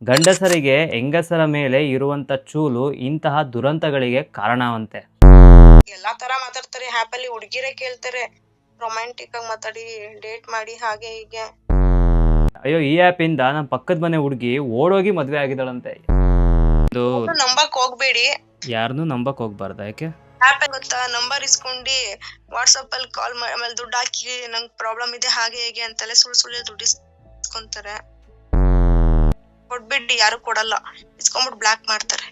ಗಂಡಸರಿಗೆ ಹೆಂಗಸರ ಮೇಲೆ ಇರುವಂತ ಚೂಲು ಇಂತಹ ದುರಂತಗಳಿಗೆ ಕಾರಣವಂತೆ. ಎಲ್ಲಾ ತರ ಮಾತಾಡ್ತಾರೆ ಆ್ಯಪ್ ಅಲ್ಲಿ, ಹುಡುಗಿರೇ ಕೇಳ್ತಾರೆ ರೊಮ್ಯಾಂಟಿಕ್ ಆಗಿ ಮಾತಾಡಿ, ಡೇಟ್ ಮಾಡಿ, ಹಾಗೆ ಹೀಗೆ. ಅಯ್ಯೋ, ಈ ಆ್ಯಪ್ ಇಂದ ನಮ್ಮ ಪಕ್ಕದ ಮನೆ ಹುಡುಗಿ ಓಡೋಗಿ ಮದ್ವೆ ಆಗಿದ್ದಾಳಂತೆ. ನಂಬಕ್ ಹೋಗ್ಬೇಡಿ, ಯಾರನ್ನೂ ನಂಬಕ್ ಹೋಗ್ಬಾರ್ದ. ಯಾಕೆ? ಆ್ಯಪ್ ಗೊತ್ತಾ, ನಂಬರ್ ಇಸ್ಕೊಂಡಿ ವಾಟ್ಸಪ್ ಅಲ್ಲಿ ಕಾಲ್ ಆಮೇಲೆ ದುಡ್ಡು ಹಾಕಿ ನಂಗೆ ಪ್ರಾಬ್ಲಮ್ ಇದೆ ಹಾಗೆ ಹೇಗೆ ಅಂತೆಲ್ಲ ಸುಳ್ಳು ದುಡ್ಡು ಇಸ್ಕೊಂತಾರೆ. ಕೊಡ್ಬೇಡಿ, ಯಾರು ಕೊಡಲ್ಲ, ಇಸ್ಕೊಂಡ್ಬಿಟ್ಟು ಬ್ಲಾಕ್ ಮಾಡ್ತಾರೆ.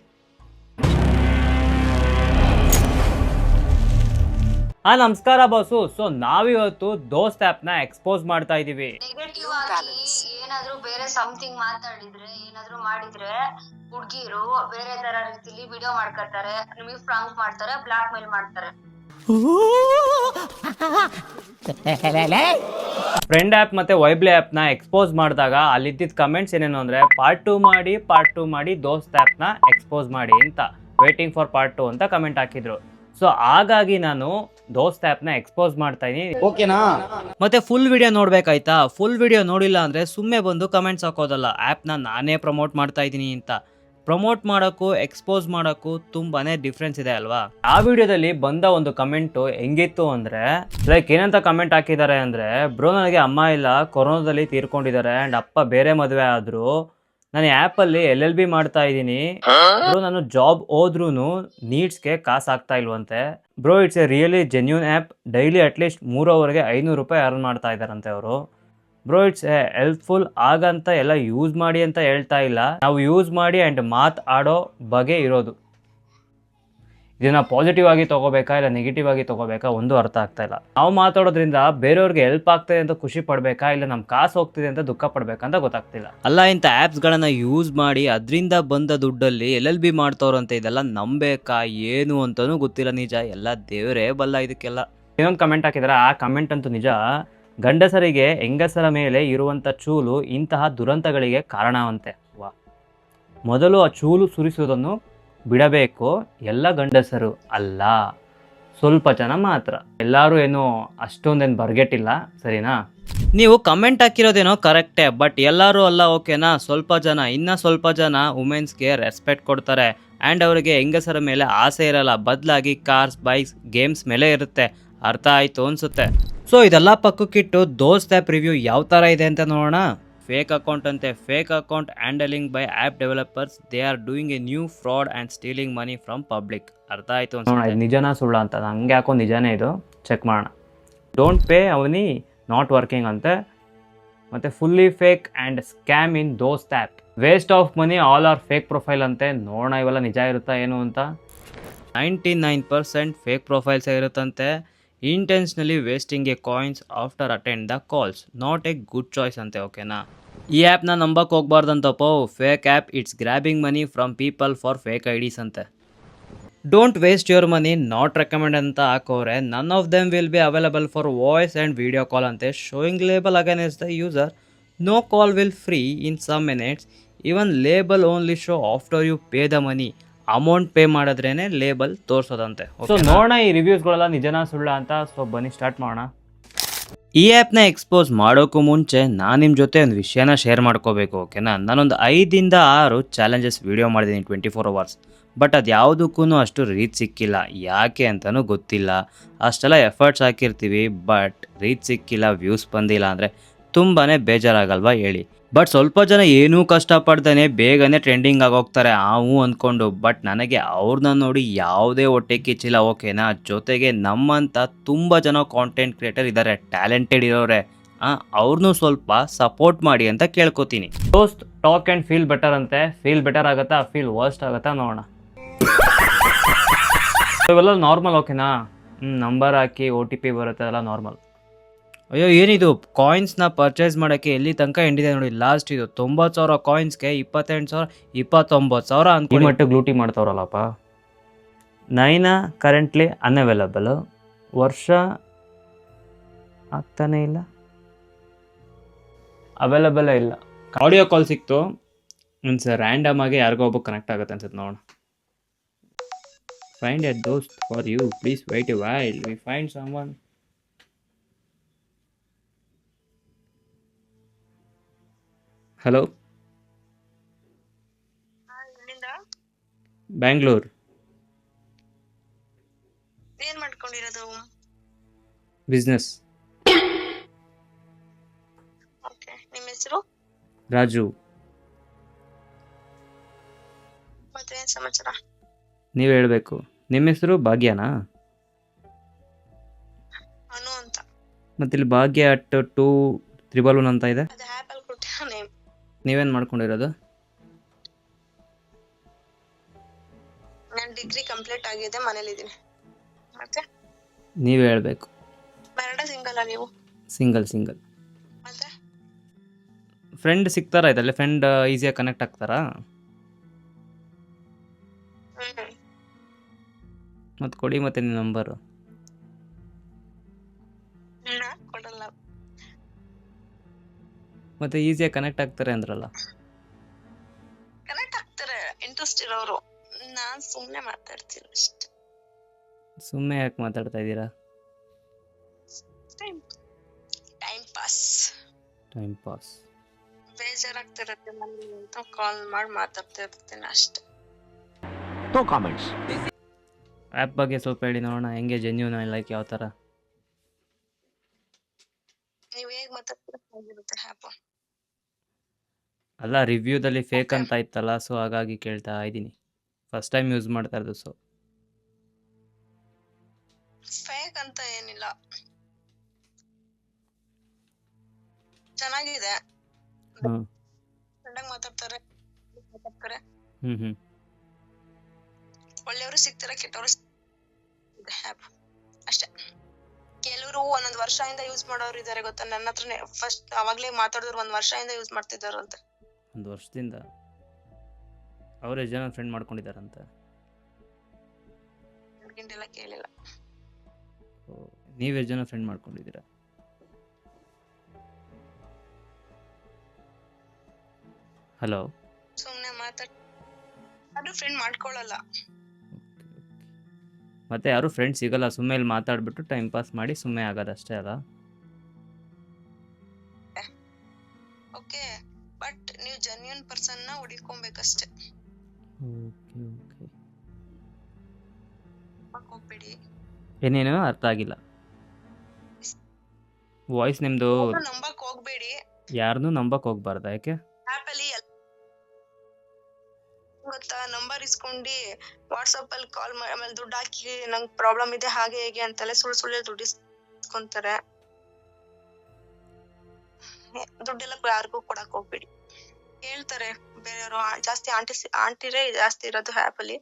ನಮಸ್ಕಾರ ಬಾಸು. ಸೊ ನಾವಿವತ್ತು ದೋಸ್ತ್ ಆ್ಯಪ್ ನ ಎಕ್ಸ್ಪೋಸ್ ಮಾಡ್ತಾ ಇದೀವಿ. ನೆಗೆಟಿವ್ ಆಗಿ ಏನಾದ್ರೂ ಬೇರೆ ಸಮಥಿಂಗ್ ಮಾತಾಡಿದ್ರೆ, ಏನಾದ್ರೂ ಮಾಡಿದ್ರೆ ಹುಡ್ಗಿರು ಬೇರೆ ತರ ರೀತಿಲಿ ವಿಡಿಯೋ ಮಾಡ್ಕೊತಾರೆ, ನಿಮಗೆ ಫ್ರಾಂಕ್ ಮಾಡ್ತಾರೆ, ಬ್ಲಾಕ್ ಮೇಲ್ ಮಾಡ್ತಾರೆ. ಫ್ರೆಂಡ್ ಆ್ಯಪ್ ಮತ್ತೆ ವೈಬ್ಲೆ ಆ್ಯಪ್ ನ ಎಕ್ಸ್ಪೋಸ್ ಮಾಡಿದಾಗ ಅಲ್ಲಿದ್ದ ಕಮೆಂಟ್ಸ್ ಏನೇನು ಅಂದ್ರೆ ಪಾರ್ಟ್ 2 ಮಾಡಿ ದೋಸ್ತ್ ಆ್ಯಪ್ ನ ಎಕ್ಸ್ಪೋಸ್ ಮಾಡಿ ಅಂತ, ವೇಟಿಂಗ್ ಫಾರ್ ಪಾರ್ಟ್ 2 ಅಂತ ಕಮೆಂಟ್ ಹಾಕಿದ್ರು. ಸೊ ಹಾಗಾಗಿ ನಾನು ದೋಸ್ತ್ ಆ್ಯಪ್ ನ ಎಕ್ಸ್ಪೋಸ್ ಮಾಡ್ತಾ ಇದೀನಿ. ಓಕೆನಾ? ಮತ್ತೆ ಫುಲ್ ವಿಡಿಯೋ ನೋಡ್ಬೇಕಾಯ್ತಾ? ಫುಲ್ ವಿಡಿಯೋ ನೋಡಿಲ್ಲ ಅಂದ್ರೆ ಸುಮ್ಮನೆ ಬಂದು ಕಮೆಂಟ್ಸ್ ಹಾಕೋದಲ್ಲ. ಆ್ಯಪ್ನ ನಾನೇ ಪ್ರಮೋಟ್ ಮಾಡ್ತಾ ಇದ್ದೀನಿ ಅಂತ. ಪ್ರಮೋಟ್ ಮಾಡೋಕ್ಕೂ ಎಕ್ಸ್ಪೋಸ್ ಮಾಡೋಕ್ಕೂ ತುಂಬಾನೇ ಡಿಫ್ರೆನ್ಸ್ ಇದೆ ಅಲ್ವಾ? ಆ ವಿಡಿಯೋದಲ್ಲಿ ಬಂದ ಒಂದು ಕಮೆಂಟು ಹೆಂಗಿತ್ತು ಅಂದ್ರೆ, ಲೈಕ್ ಏನಂತ ಕಮೆಂಟ್ ಹಾಕಿದ್ದಾರೆ ಅಂದ್ರೆ, ಬ್ರೋ ನನಗೆ ಅಮ್ಮ ಇಲ್ಲ, ಕೊರೋನಾದಲ್ಲಿ ತೀರ್ಕೊಂಡಿದ್ದಾರೆ ಆ್ಯಂಡ್ ಅಪ್ಪ ಬೇರೆ ಮದುವೆ ಆದ್ರು, ನಾನು ಆ್ಯಪಲ್ಲಿ LLB ಮಾಡ್ತಾ ಇದ್ದೀನಿ ಬ್ರೋ, ನಾನು ಜಾಬ್ ಹೋದ್ರೂ ನೀಡ್ಸ್ಗೆ ಕಾಸು ಆಗ್ತಾ ಇಲ್ವಂತೆ bro. It's a really genuine app, daily at least 3 ಅವರ್ಗೆ 500 ರೂಪಾಯಿ ಅರ್ನ್ ಮಾಡ್ತಾ ಇದ್ದಾರಂತೆ ಅವರು. ಬ್ರೋ ಇಟ್ಸ್ ಎ ಹೆಲ್ಪ್ಫುಲ್, ಆಗಂತ ಎಲ್ಲ ಯೂಸ್ ಮಾಡಿ ಅಂತ ಹೇಳ್ತಾ ಇಲ್ಲ, ನಾವು ಯೂಸ್ ಮಾಡಿ ಆ್ಯಂಡ್ ಮಾತಾಡೋ ಬಗೆ ಇರೋದು. ಇದನ್ನ ಪಾಸಿಟಿವ್ ಆಗಿ ತಗೋಬೇಕಾ ಇಲ್ಲ ನೆಗೆಟಿವ್ ಆಗಿ ತಗೋಬೇಕಾ ಒಂದು ಅರ್ಥ ಆಗ್ತಾ ಇಲ್ಲ. ನಾವು ಮಾತಾಡೋದ್ರಿಂದ ಬೇರೆಯವ್ರಿಗೆ ಹೆಲ್ಪ್ ಆಗ್ತದೆ ಅಂತ ಖುಷಿ ಪಡ್ಬೇಕಾ ಇಲ್ಲ ನಮ್ಮ ಕಾಸು ಹೋಗ್ತಿದೆ ಅಂತ ದುಃಖ ಪಡ್ಬೇಕಂತ ಗೊತ್ತಾಗ್ತಿಲ್ಲ. ಅಲ್ಲ, ಇಂಥ ಆ್ಯಪ್ಸ್ಗಳನ್ನ ಯೂಸ್ ಮಾಡಿ ಅದರಿಂದ ಬಂದ ದುಡ್ಡಲ್ಲಿ LLB ಮಾಡ್ತವ್ರಂತೆ. ಇದೆಲ್ಲ ನಂಬೇಕಾ ಏನು ಅಂತಲೂ ಗೊತ್ತಿಲ್ಲ. ನಿಜ ಎಲ್ಲ ದೇವರೇ ಬಲ್ಲ ಇದಕ್ಕೆಲ್ಲ. ಇನ್ನೊಂದು ಕಮೆಂಟ್ ಹಾಕಿದ್ದಾರೆ, ಆ ಕಮೆಂಟ್ ಅಂತೂ ನಿಜ. ಗಂಡಸರಿಗೆ ಹೆಂಗಸರ ಮೇಲೆ ಇರುವಂಥ ಚೂಲು ಇಂತಹ ದುರಂತಗಳಿಗೆ ಕಾರಣವಂತೆ. ವಾ, ಮೊದಲು ಆ ಚೂಲು ಸುರಿಸುವುದನ್ನು ಬಿಡಬೇಕು. ಎಲ್ಲ ಗಂಡಸರು ಅಲ್ಲ, ಸ್ವಲ್ಪ ಜನ ಮಾತ್ರ. ಎಲ್ಲರೂ ಏನು ಅಷ್ಟೊಂದೇನು ಬರ್ಗೆಟ್ಟಿಲ್ಲ, ಸರಿನಾ? ನೀವು ಕಮೆಂಟ್ ಹಾಕಿರೋದೇನೋ ಕರೆಕ್ಟೇ, ಬಟ್ ಎಲ್ಲರೂ ಅಲ್ಲ, ಓಕೆನಾ? ಸ್ವಲ್ಪ ಜನ, ಇನ್ನು ಸ್ವಲ್ಪ ಜನ ವುಮೆನ್ಸ್ಗೆ ರೆಸ್ಪೆಕ್ಟ್ ಕೊಡ್ತಾರೆ ಆ್ಯಂಡ್ ಅವರಿಗೆ ಹೆಂಗಸರ ಮೇಲೆ ಆಸೆ ಇರಲ್ಲ, ಬದಲಾಗಿ ಕಾರ್ಸ್, ಬೈಕ್ಸ್, ಗೇಮ್ಸ್ ಮೇಲೆ ಇರುತ್ತೆ. ಅರ್ಥ ಆಯಿತು ಅನಿಸುತ್ತೆ. ಸೊ ಇದೆಲ್ಲ ಪಕ್ಕಕ್ಕಿಟ್ಟು ದೋಸ್ತ್ ಆ್ಯಪ್ ರಿವ್ಯೂ ಯಾವ ಥರ ಇದೆ ಅಂತ ನೋಡೋಣ. ಫೇಕ್ ಅಕೌಂಟ್ ಅಂತೆ. Fake account handling by app developers, they are doing A new fraud and stealing money from public. ಅರ್ಥ ಆಯಿತು ಅನ್ಸುತ್ತೆ. ನಿಜನಾ ಸುಳ್ಳ ಅಂತ ಹಂಗೆ ಹಾಕೋ, ನಿಜಾನೇ ಇದು, ಚೆಕ್ ಮಾಡೋಣ. ಡೋಂಟ್ ಪೇ ಅವನಿ ನಾಟ್ ವರ್ಕಿಂಗ್ ಅಂತೆ. ಮತ್ತು fully fake and scam in Dost app, waste of money, all are fake profile ಅಂತೆ. ನೋಡೋಣ ಇವೆಲ್ಲ ನಿಜ ಇರುತ್ತಾ ಏನು ಅಂತ. 99% ಫೇಕ್ ಪ್ರೊಫೈಲ್ಸೇ ಇರುತ್ತಂತೆ. Intentionally wasting a coins after attend the calls, not a good choice ಅಂತೆ. ಓಕೆನಾ? ಈ ಆ್ಯಪ್ನ ನಂಬಕ್ಕೆ ಹೋಗ್ಬಾರ್ದಂತಪ್ಪ. Fake app, it's grabbing money from people for fake IDs ಅಂತೆ. Don't waste your money, not recommend ಅಂತ ಹಾಕೋರೆ. None of them will be available for voice and video call ಅಂತೆ. Showing label against the user, no call will free in some minutes, even label only show after you pay the money. Amount pay ಮಾಡಿದ್ರೇನೆ label ತೋರಿಸೋದಂತೆ. So ನೋಡೋಣ ಈ ರಿವ್ಯೂಸ್ಗಳೆಲ್ಲ ನಿಜನಾ ಸುಳ್ಳ ಅಂತ. So ಬನ್ನಿ start ಮಾಡೋಣ. ಈ ಆ್ಯಪ್ನ ಎಕ್ಸ್ಪೋಸ್ ಮಾಡೋಕ್ಕೂ ಮುಂಚೆ ನಾನು ನಿಮ್ಮ ಜೊತೆ ಒಂದು ವಿಷಯನ ಶೇರ್ ಮಾಡ್ಕೋಬೇಕು, ಓಕೆನಾ? ನಾನೊಂದು 5 ಇಂದ 6 ಚಾಲೆಂಜಸ್ ವೀಡಿಯೋ ಮಾಡಿದ್ದೀನಿ 24 hours, ಬಟ್ ಅದು ಯಾವುದಕ್ಕೂ ಅಷ್ಟು ರೀಚ್ ಸಿಕ್ಕಿಲ್ಲ. ಯಾಕೆ ಅಂತಲೂ ಗೊತ್ತಿಲ್ಲ. ಅಷ್ಟೆಲ್ಲ ಎಫರ್ಟ್ಸ್ ಹಾಕಿರ್ತೀವಿ, ಬಟ್ ರೀಚ್ ಸಿಕ್ಕಿಲ್ಲ, ವ್ಯೂಸ್ ಬಂದಿಲ್ಲ ಅಂದರೆ ತುಂಬಾ ಬೇಜಾರಾಗಲ್ವಾ ಹೇಳಿ? ಬಟ್ ಸ್ವಲ್ಪ ಜನ ಏನೂ ಕಷ್ಟಪಡ್ತಾನೆ ಬೇಗನೆ ಟ್ರೆಂಡಿಂಗ್ ಆಗೋಗ್ತಾರೆ ಹ್ಞೂ ಅಂದ್ಕೊಂಡು. ಬಟ್ ನನಗೆ ಅವ್ರನ್ನ ನೋಡಿ ಯಾವುದೇ ಹೊಟ್ಟೆ ಕಿಚ್ಚಿಲ್ಲ, ಓಕೆನಾ? ಜೊತೆಗೆ ನಮ್ಮಂಥ ತುಂಬ ಜನ ಕಾಂಟೆಂಟ್ ಕ್ರಿಯೇಟರ್ ಇದ್ದಾರೆ, ಟ್ಯಾಲೆಂಟೆಡ್ ಇರೋರೆ, ಅವ್ರನ್ನೂ ಸ್ವಲ್ಪ ಸಪೋರ್ಟ್ ಮಾಡಿ ಅಂತ ಕೇಳ್ಕೊತೀನಿ. ದೋಸ್ತ್ ಟಾಕ್ ಆ್ಯಂಡ್ ಫೀಲ್ ಬೆಟರ್ ಅಂತೆ. ಫೀಲ್ ಬೆಟರ್ ಆಗುತ್ತಾ, ಫೀಲ್ ವರ್ಸ್ಟ್ ಆಗುತ್ತಾ ನೋಡೋಣ. ಇವೆಲ್ಲ ನಾರ್ಮಲ್, ಓಕೆನಾ? ನಂಬರ್ ಹಾಕಿ OTP ಬರುತ್ತೆ, ಅದೆಲ್ಲ ನಾರ್ಮಲ್. ಅಯ್ಯೋ, ಏನಿದು? ಕಾಯಿನ್ಸ್ನ ಪರ್ಚೇಸ್ ಮಾಡೋಕ್ಕೆ ಎಲ್ಲಿ ತನಕ ಎಂಡಿದೆ ನೋಡಿ. ಲಾಸ್ಟ್ ಇದು 90,000 ಕಾಯಿನ್ಸ್ಗೆ 28,000, 29,000 ಅಂತ ಈ ಮಟ್ಟಿಗೆ ಲೂಟಿ ಮಾಡ್ತಾವ್ರಲ್ಲಪ್ಪ. 9 ಕರೆಂಟ್ಲಿ ಅನ್ಅವೈಲಬಲ್, ವರ್ಷ ಆಗ್ತಾನೆ ಇಲ್ಲ, ಅವೈಲಬಲೇ ಇಲ್ಲ. ಆಡಿಯೋ ಕಾಲ್ ಸಿಕ್ತು, ಮೀನ್ಸ್ ರ್ಯಾಂಡಮ್ ಆಗಿ ಯಾರಿಗೋ ಒಬ್ಬ ಕನೆಕ್ಟ್ ಆಗುತ್ತೆ ಅನ್ಸುತ್ತೆ. ನೋಡೋಣ. ಫೈಂಡ್ ಎ ದೋಸ್ತ್ for you, please wait a while, we find someone. Hello, Bangalore. ಏನ್ ಮಾಡ್ಕೊಂಡಿರೋದು? ಬಿಸ್ನೆಸ್. ಓಕೆ, ನಿಮ್ಮ ಹೆಸರು? ರಾಜು. ಮತ್ತೆ ಏನ್ ಸಮಾಚಾರ? ನೀವು ಹೇಳಬೇಕು. ನಿಮ್ಮ ಹೆಸರು ಭಾಗ್ಯನಾ? ಅನು ಅಂತ. ಮತ್ತಿಲ್ಲಿ ಭಾಗ್ಯ @211 ಅಂತ ಇದೆ. ಅದು ಆಪಲ್ ಕೊಟ್ಟಿರೋ ನೇಮ್. ನೀವೇನು ಮಾಡ್ಕೊಂಡಿರೋದು? ನಾನು ಡಿಗ್ರಿ ಕಂಪ್ಲೀಟ್ ಆಗಿದೆ, ಮನೇಲಿದ್ದೀನಿ. ಮತ್ತೆ ನೀವೇ ಹೇಳಬೇಕು. ಮ್ಯಾರಿಡ ಸಿಂಗಲ್ ನೀವು? ಸಿಂಗಲ್. ಮತ್ತೆ ಫ್ರೆಂಡ್ ಸಿಗ್ತಾರಾ ಇದರಲ್ಲಿ? ಫ್ರೆಂಡ್ ಈಸಿಯಾಗಿ ಕನೆಕ್ಟ್ ಆಗ್ತಾರಾ? ಮತ್ತು ಕೊಡಿ ಮತ್ತೆ ನಿಮ್ಮ ನಂಬರು. ಕೊಡಲ್ಲ. ಮತ್ತೆ ಈಸಿಯಾಗಿ ಕನೆಕ್ಟ್ ಆಗ್ತಾರೆ ಅಂದ್ರಲ್ಲ. ಕನೆಕ್ಟ್ ಆಗ್ತಾರೆ ಇಂಟ್ರೆಸ್ಟ್ ಇರೋರು. ನಾನ್ ಸುಮ್ನೆ ಮಾತಾಡ್ತೀನಿ ಅಷ್ಟೇ. ಸುಮ್ಮನೆ ಯಾಕೆ ಮಾತಾಡ್ತಾ ಇದ್ದೀರಾ? Time pass. Time pass. ಬೇಜಾರಾಗ್ತಿರತ್ತೆ ನನಗೆ ಅಂತ ಕಾಲ್ ಮಾಡಿ ಮಾತಾಡ್ತಾ ಇರ್ತೀನಿ ಅಷ್ಟೇ. No comments. ಆ್ಯಪ್ ಬಗ್ಗೆ ಸ್ವಲ್ಪ ಹೇಳಿ ನೋಡೋಣ, ಹೆಂಗೆ ಜೆನ್ಯೂನ್ ಲೈಕ್ ಯಾವ ಥರ? ನೀವ್ ಹೇಗ್ ಮಾತಾಡ್ತೀರ ಹಾಗಿರುತ್ತೆ ಆ್ಯಪ್. ಅಲ್ಲ, ರಿವ್ಯೂದಲ್ಲಿ ಫೇಕ್ ಅಂತ ಇತ್ತಲ್ಲ, ಸೊ ಹಾಗಾಗಿ ಕೇಳ್ತಾ ಇದ್ದೀನಿ. ಫಸ್ಟ್ ಟೈಮ್ ಯೂಸ್ ಮಾಡ್ತಾ ಇರೋದು. ಸೊ ಫೇಕ್ ಅಂತ ಏನಿಲ್ಲ, ಚೆನ್ನಾಗಿದೆ. ಹಾಂ. ಚೆನ್ನಾಗಿ ಮಾತಾಡ್ತಾರೆ. ಹ್ಞೂ. ಒಳ್ಳೆಯವರು ಸಿಗ್ತಾರೆ, ಕೆಟ್ಟವರು ಆ್ಯಪ್ ಅಷ್ಟೇ. ಕೆಲವರು ಒಂದೊಂದು ವರ್ಷದಿಂದ ಯೂಸ್ ಮಾಡೋರು ಇದಾರೆ ಗೊತ್ತಾ. ನನ್ನ ಹತ್ರನೇ ಫಸ್ಟ್ ಅವಾಗ್ಲೇ ಮಾತಾಡಿದ್ರು 1 ವರ್ಷದಿಂದ ಯೂಸ್ ಮಾಡ್ತಿದ್ದಾರಂತೆ. 1 ವರ್ಷದಿಂದ ಅವರೇ ಜನ ಫ್ರೆಂಡ್ ಮಾಡ್ಕೊಂಡಿದ್ದಾರಂತೆ. ನನಗೆಲ್ಲ ಕೇಳಿಲ್ಲ. ನೀವೇ ಜನ ಫ್ರೆಂಡ್ ಮಾಡ್ಕೊಂಡಿದ್ದೀರಾ? ಹಲೋ. ಸುಮ್ನೆ ಅದು ಫ್ರೆಂಡ್ ಮಾಡ್ಕೊಳ್ಳಲ್ಲ. ಮತ್ತೆ ಯಾರು ಫ್ರೆಂಡ್ ಸಿಗಲ್ಲ, ಸುಮ್ಮನೆ ಇಲ್ಲಿ ಮಾತಾಡ್ಬಿಟ್ಟು ಟೈಮ್ ಪಾಸ್ ಮಾಡಿ ಸುಮ್ಮನೆ ಆಗೋದಷ್ಟೇ ಅಲ್ಲ? ಓಕೆ, ಬಟ್ ನೀವು ಜೆನ್ಯೂನ್ ಪರ್ಸನ್ ನ ಹುಡುಕೊಬೇಕಷ್ಟೇ. ಹೋಗ್ಬೇಡಿ. ಏನೇನು ಅರ್ಥ ಆಗಿಲ್ಲ. ವಾಯ್ಸ್ ನಿಮ್ಮದು. ನಂಬಕ್ ಹೋಗ್ಬೇಡಿ. ಯಾರನ್ನೂ ನಂಬಕ್ ಹೋಗ್ಬಾರ್ದಾ? ಯಾಕೆ? ಆಪ್ ಅಲ್ಲಿ ಗೊತ್ತಾ, ನಂಬರ್ ಇಸ್ಕೊಂಡು ವಾಟ್ಸಪ್ ಅಲ್ಲಿ ಕಾಲ್ ಮಾಡಿ ಆಮೇಲೆ ದುಡ್ಡು ಹಾಕಿ ನಂಗೆ ಪ್ರಾಬ್ಲಮ್ ಇದೆ ಹಾಗೆ ಹೇಗೆ ಅಂತೆಲ್ಲ ಸುಳ್ಳು ದುಡ್ಡು ಇಸ್ಕೊಂತಾರೆ. ದುಡ್ಡೆಲ್ಲ ಯಾರಿಗೂ ಕೊಡಕ್ ಹೋಗ್ಬೇಡಿ. ಹೇಳ್ತಾರೆ ಬೇರೆಯವರು, ಜಾಸ್ತಿ ಆಂಟಿರೇ ಜಾಸ್ತಿ ಇರೋದು ಆಪ್ ಅಲ್ಲಿ.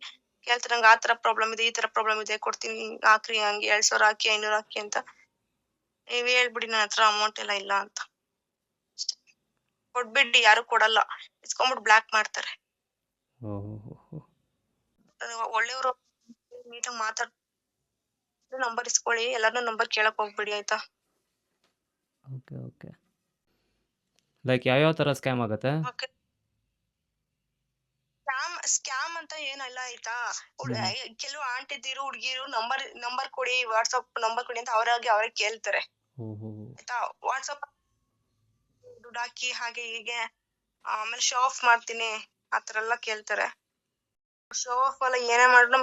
ಕೇಳ್ತಾರೆ ನಂಗೆ ಆ ತರ ಪ್ರಾಬ್ಲಮ್ ಇದೆ, ಈ ತರ ಪ್ರಾಬ್ಲಮ್ ಇದೆ, ಕೊಡ್ತೀನಿ ಹಾಕ್ರಿ, ಹಂಗೆ 2,000 ಹಾಕಿ 500 ಹಾಕಿ ಅಂತ. ನೀವ್ ಹೇಳ್ಬಿಡಿ ನನ್ನ ಹತ್ರ ಅಮೌಂಟ್ ಎಲ್ಲ ಇಲ್ಲ ಅಂತ. ಕೊಡ್ಬಿಡಿ, ಯಾರು ಕೊಡಲ್ಲ, ಇಸ್ಕೊಂಡ್ಬಿಟ್ಟು ಬ್ಲಾಕ್ ಮಾಡ್ತಾರೆ. ಒಳ್ಳೆಯವರು ನೀಟಾಗಿ ಮಾತಾಡ್ ನಂಬರ್ ಇಸ್ಕೊಳ್ಳಿ. ಎಲ್ಲಾರ್ನೂ ನಂಬರ್ ಕೇಳಕ್ ಹೋಗ್ಬಿಡಿ ಆಯ್ತಾ. ಓಕೆ. ಲೈಕ್ ಯಾವ ಥರ ಸ್ಕ್ಯಾಮ್ ಆಗುತ್ತೆ? ಸ್ಕ್ಯಾಮ್ ಅಂತ ಏನಲ್ಲ ಆಯ್ತಾ. ಕೆಲವು ಆಂಟಿದಿರು ಹುಡುಗಿರು ನಂಬರ್ ಕೊಡಿ, ವಾಟ್ಸಪ್ ನಂಬರ್ ಕೊಡಿ ಅಂತ ಅವ್ರಿಗೆ ಕೇಳ್ತಾರೆ ಆಯ್ತಾ. ವಾಟ್ಸಪ್ ದುಡ್ಡು ಹಾಕಿ ಹಾಗೆ ಹೀಗೆ, ಆಮೇಲೆ ಶೋ ಆಫ್ ಮಾಡ್ತೀನಿ ಆತರ ಎಲ್ಲ ಕೇಳ್ತಾರೆ. ಶೋ ಆಫ್ ಎಲ್ಲ ಏನೇ ಮಾಡಿದ್ರು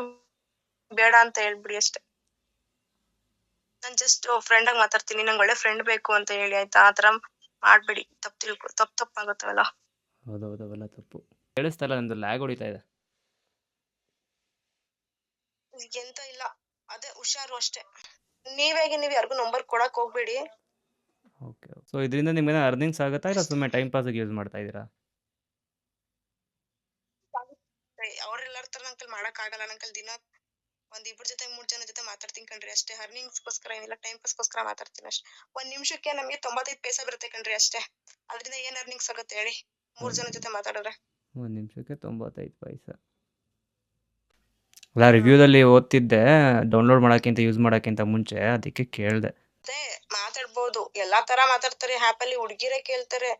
ಬೇಡ ಅಂತ ಹೇಳ್ಬಿಡಿ ಅಷ್ಟೇ. ನಾನ್ ಜಸ್ಟ್ ಫ್ರೆಂಡ್ ಆಗಿ ಮಾತಾಡ್ತೀನಿ, ನಂಗೆ ಒಳ್ಳೆ ಫ್ರೆಂಡ್ ಬೇಕು ಅಂತ ಹೇಳಿ ಆಯ್ತಾ. ಆತರ ಮಾಡ್ಬಿಡಿ, ತಪ್ಪಾಗುತ್ತವಲ್ಲ. ಹೌದೌದು, ಅವೆಲ್ಲ ತಪ್ಪು. ಕೇಳಿಸ್ತಾ ಇಲ್ಲ, ನಂದು ಲ್ಯಾಗ್ ಹೊಡಿತಾ ಇದೆ. ಎಂತ ಇಲ್ಲ, ಅದೇ ಹುಷಾರು ಅಷ್ಟೇ. ನೀವ್ ಯಾರಿಗೂ ನಂಬರ್ ಕೊಡಕ್ ಹೋಗ್ಬೇಡಿ. ಓಕೆ. ಸೊ ಇದರಿಂದ ನಿಮ್ಗೆ ಅರ್ನಿಂಗ್ಸ್ ಆಗುತ್ತಾ, ಇಲ್ಲ ಸುಮ್ಮನೆ ಟೈಮ್ ಪಾಸಿಗೆ ಯೂಸ್ ಮಾಡ್ತಾ ಇದ್ದೀರಾ? ಅವ್ರೆಲ್ಲಾರ ತರ ನಂಗೆ ಮಾಡಕ್ ಆಗಲ್ಲ. ನಂಗೆ ದಿನ 1-2 ಜೊತೆ 3 ಜನ ಜೊತೆ ಮಾತಾಡ್ತೀನಿ ಕಣ್ರಿ ಅಷ್ಟೇ. ಅರ್ನಿಂಗ್ಸ್ಗೋಸ್ಕರ ಏನಿಲ್ಲ, ಟೈಮ್ ಪಾಸ್ಗೋಸ್ಕರ ಮಾತಾಡ್ತೀನಿ ಅಷ್ಟೇ. 1 ನಿಮಿಷಕ್ಕೆ ನಮ್ಗೆ 95 ಪೈಸೆ ಬರುತ್ತೆ ಕಣ್ರಿ ಅಷ್ಟೇ. ಅದರಿಂದ ಏನ್ ಅರ್ನಿಂಗ್ಸ್ ಆಗುತ್ತೆ ಹೇಳಿ 3 ಜನ ಜೊತೆ ಮಾತಾಡಿದ್ರೆ? 1 ನಿಮಿಷಕ್ಕೆ 95 ಪೈಸೆ. ಅಲ್ಲ, ರಿವ್ಯೂದಲ್ಲಿ ಓದ್ತಿದ್ದೆ ಡೌನ್ಲೋಡ್ ಮಾಡೋಕ್ಕಿಂತ ಯೂಸ್ ಮಾಡೋಕ್ಕಿಂತ ಮುಂಚೆ, ಅದಕ್ಕೆ ಕೇಳಿದೆ. ಅದೇ ಮಾತಾಡ್ಬೋದು, ಎಲ್ಲಾ ತರ ಮಾತಾಡ್ತಾರೆ ಆ್ಯಪ್ ಅಲ್ಲಿ. ಹುಡುಗಿರೇ ಕೇಳ್ತಾರೆ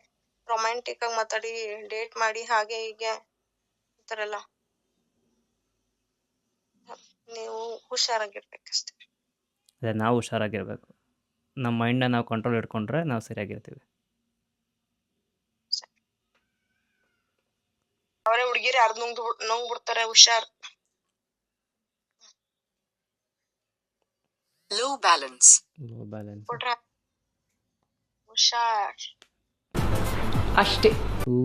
ರೊಮ್ಯಾಂಟಿಕ್ ಆಗಿ ಮಾತಾಡಿ, ಡೇಟ್ ಮಾಡಿ ಹಾಗೆ ಹೀಗೆ ಈ ತರ ಎಲ್ಲ. ನೀವು ಹುಷಾರಾಗಿರ್ಬೇಕಷ್ಟೇ. ಅದೇ, ನಾವು ಹುಷಾರಾಗಿರ್ಬೇಕು. ನಮ್ಮ ಮೈಂಡ್ನ ನಾವು ಕಂಟ್ರೋಲ್ ಇಟ್ಕೊಂಡ್ರೆ ನಾವು ಸರಿಯಾಗಿರ್ತೀವಿ. ಅವರೇ ಹುಡುಗಿರು ಯಾರು ನುಂಗ್ ಬಿಡ್ತಾರೆ, ಹುಷಾರ್. ಲೋ ಬ್ಯಾಲೆನ್ಸ್ ಲೋ ಬ್ಯಾಲೆನ್ಸ್ ಕೊಟ್ರೆ ಹುಷಾರ್. ಅಷ್ಟೇ. 2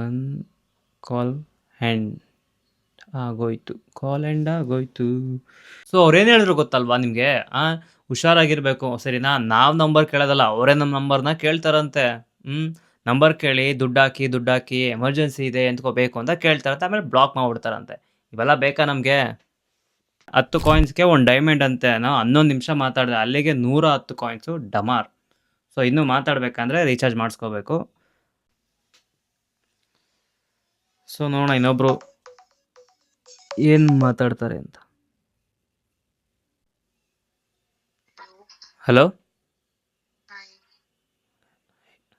1 ಕಾಲ್ ಹ್ಯಾಂಡ್ ಆಗೋಯ್ತು, ಕಾಲ್ ಹ್ಯಾಂಡ್ ಆಗೋಯ್ತು. ಸೊ ಅವ್ರೇನು ಹೇಳಿದ್ರು ಗೊತ್ತಲ್ವಾ ನಿಮಗೆ? ಹುಷಾರಾಗಿರ್ಬೇಕು ಸರಿನಾ. ನಾವು ನಂಬರ್ ಕೇಳೋದಲ್ಲ, ಅವರೇ ನಮ್ಮ ನಂಬರ್ನ ಕೇಳ್ತಾರಂತೆ. ನಂಬರ್ ಕೇಳಿ ದುಡ್ಡು ಹಾಕಿ ಎಮರ್ಜೆನ್ಸಿ ಇದೆ ಎಂತ್ಕೋಬೇಕು ಅಂತ ಕೇಳ್ತಾರಂತೆ, ಆಮೇಲೆ ಬ್ಲಾಕ್ ಮಾಡ್ಬಿಡ್ತಾರಂತೆ. ಇವೆಲ್ಲ ಬೇಕಾ ನಮಗೆ? 10 ಕಾಯಿನ್ಸ್ಗೆ 1 ಡೈಮಂಡ್ ಅಂತೆ. ನಾವು 11 ನಿಮಿಷ ಮಾತಾಡಿದೆ, ಅಲ್ಲಿಗೆ 110 ಕಾಯಿನ್ಸು ಡಮಾರ್. ಸೊ ಇನ್ನೂ ಮಾತಾಡಬೇಕಂದ್ರೆ ರೀಚಾರ್ಜ್ ಮಾಡಿಸ್ಕೋಬೇಕು. ಸೊ ನೋಡೋಣ ಇನ್ನೊಬ್ರು ಏನು ಮಾತಾಡ್ತಾರೆ ಅಂತ. ಹಲೋ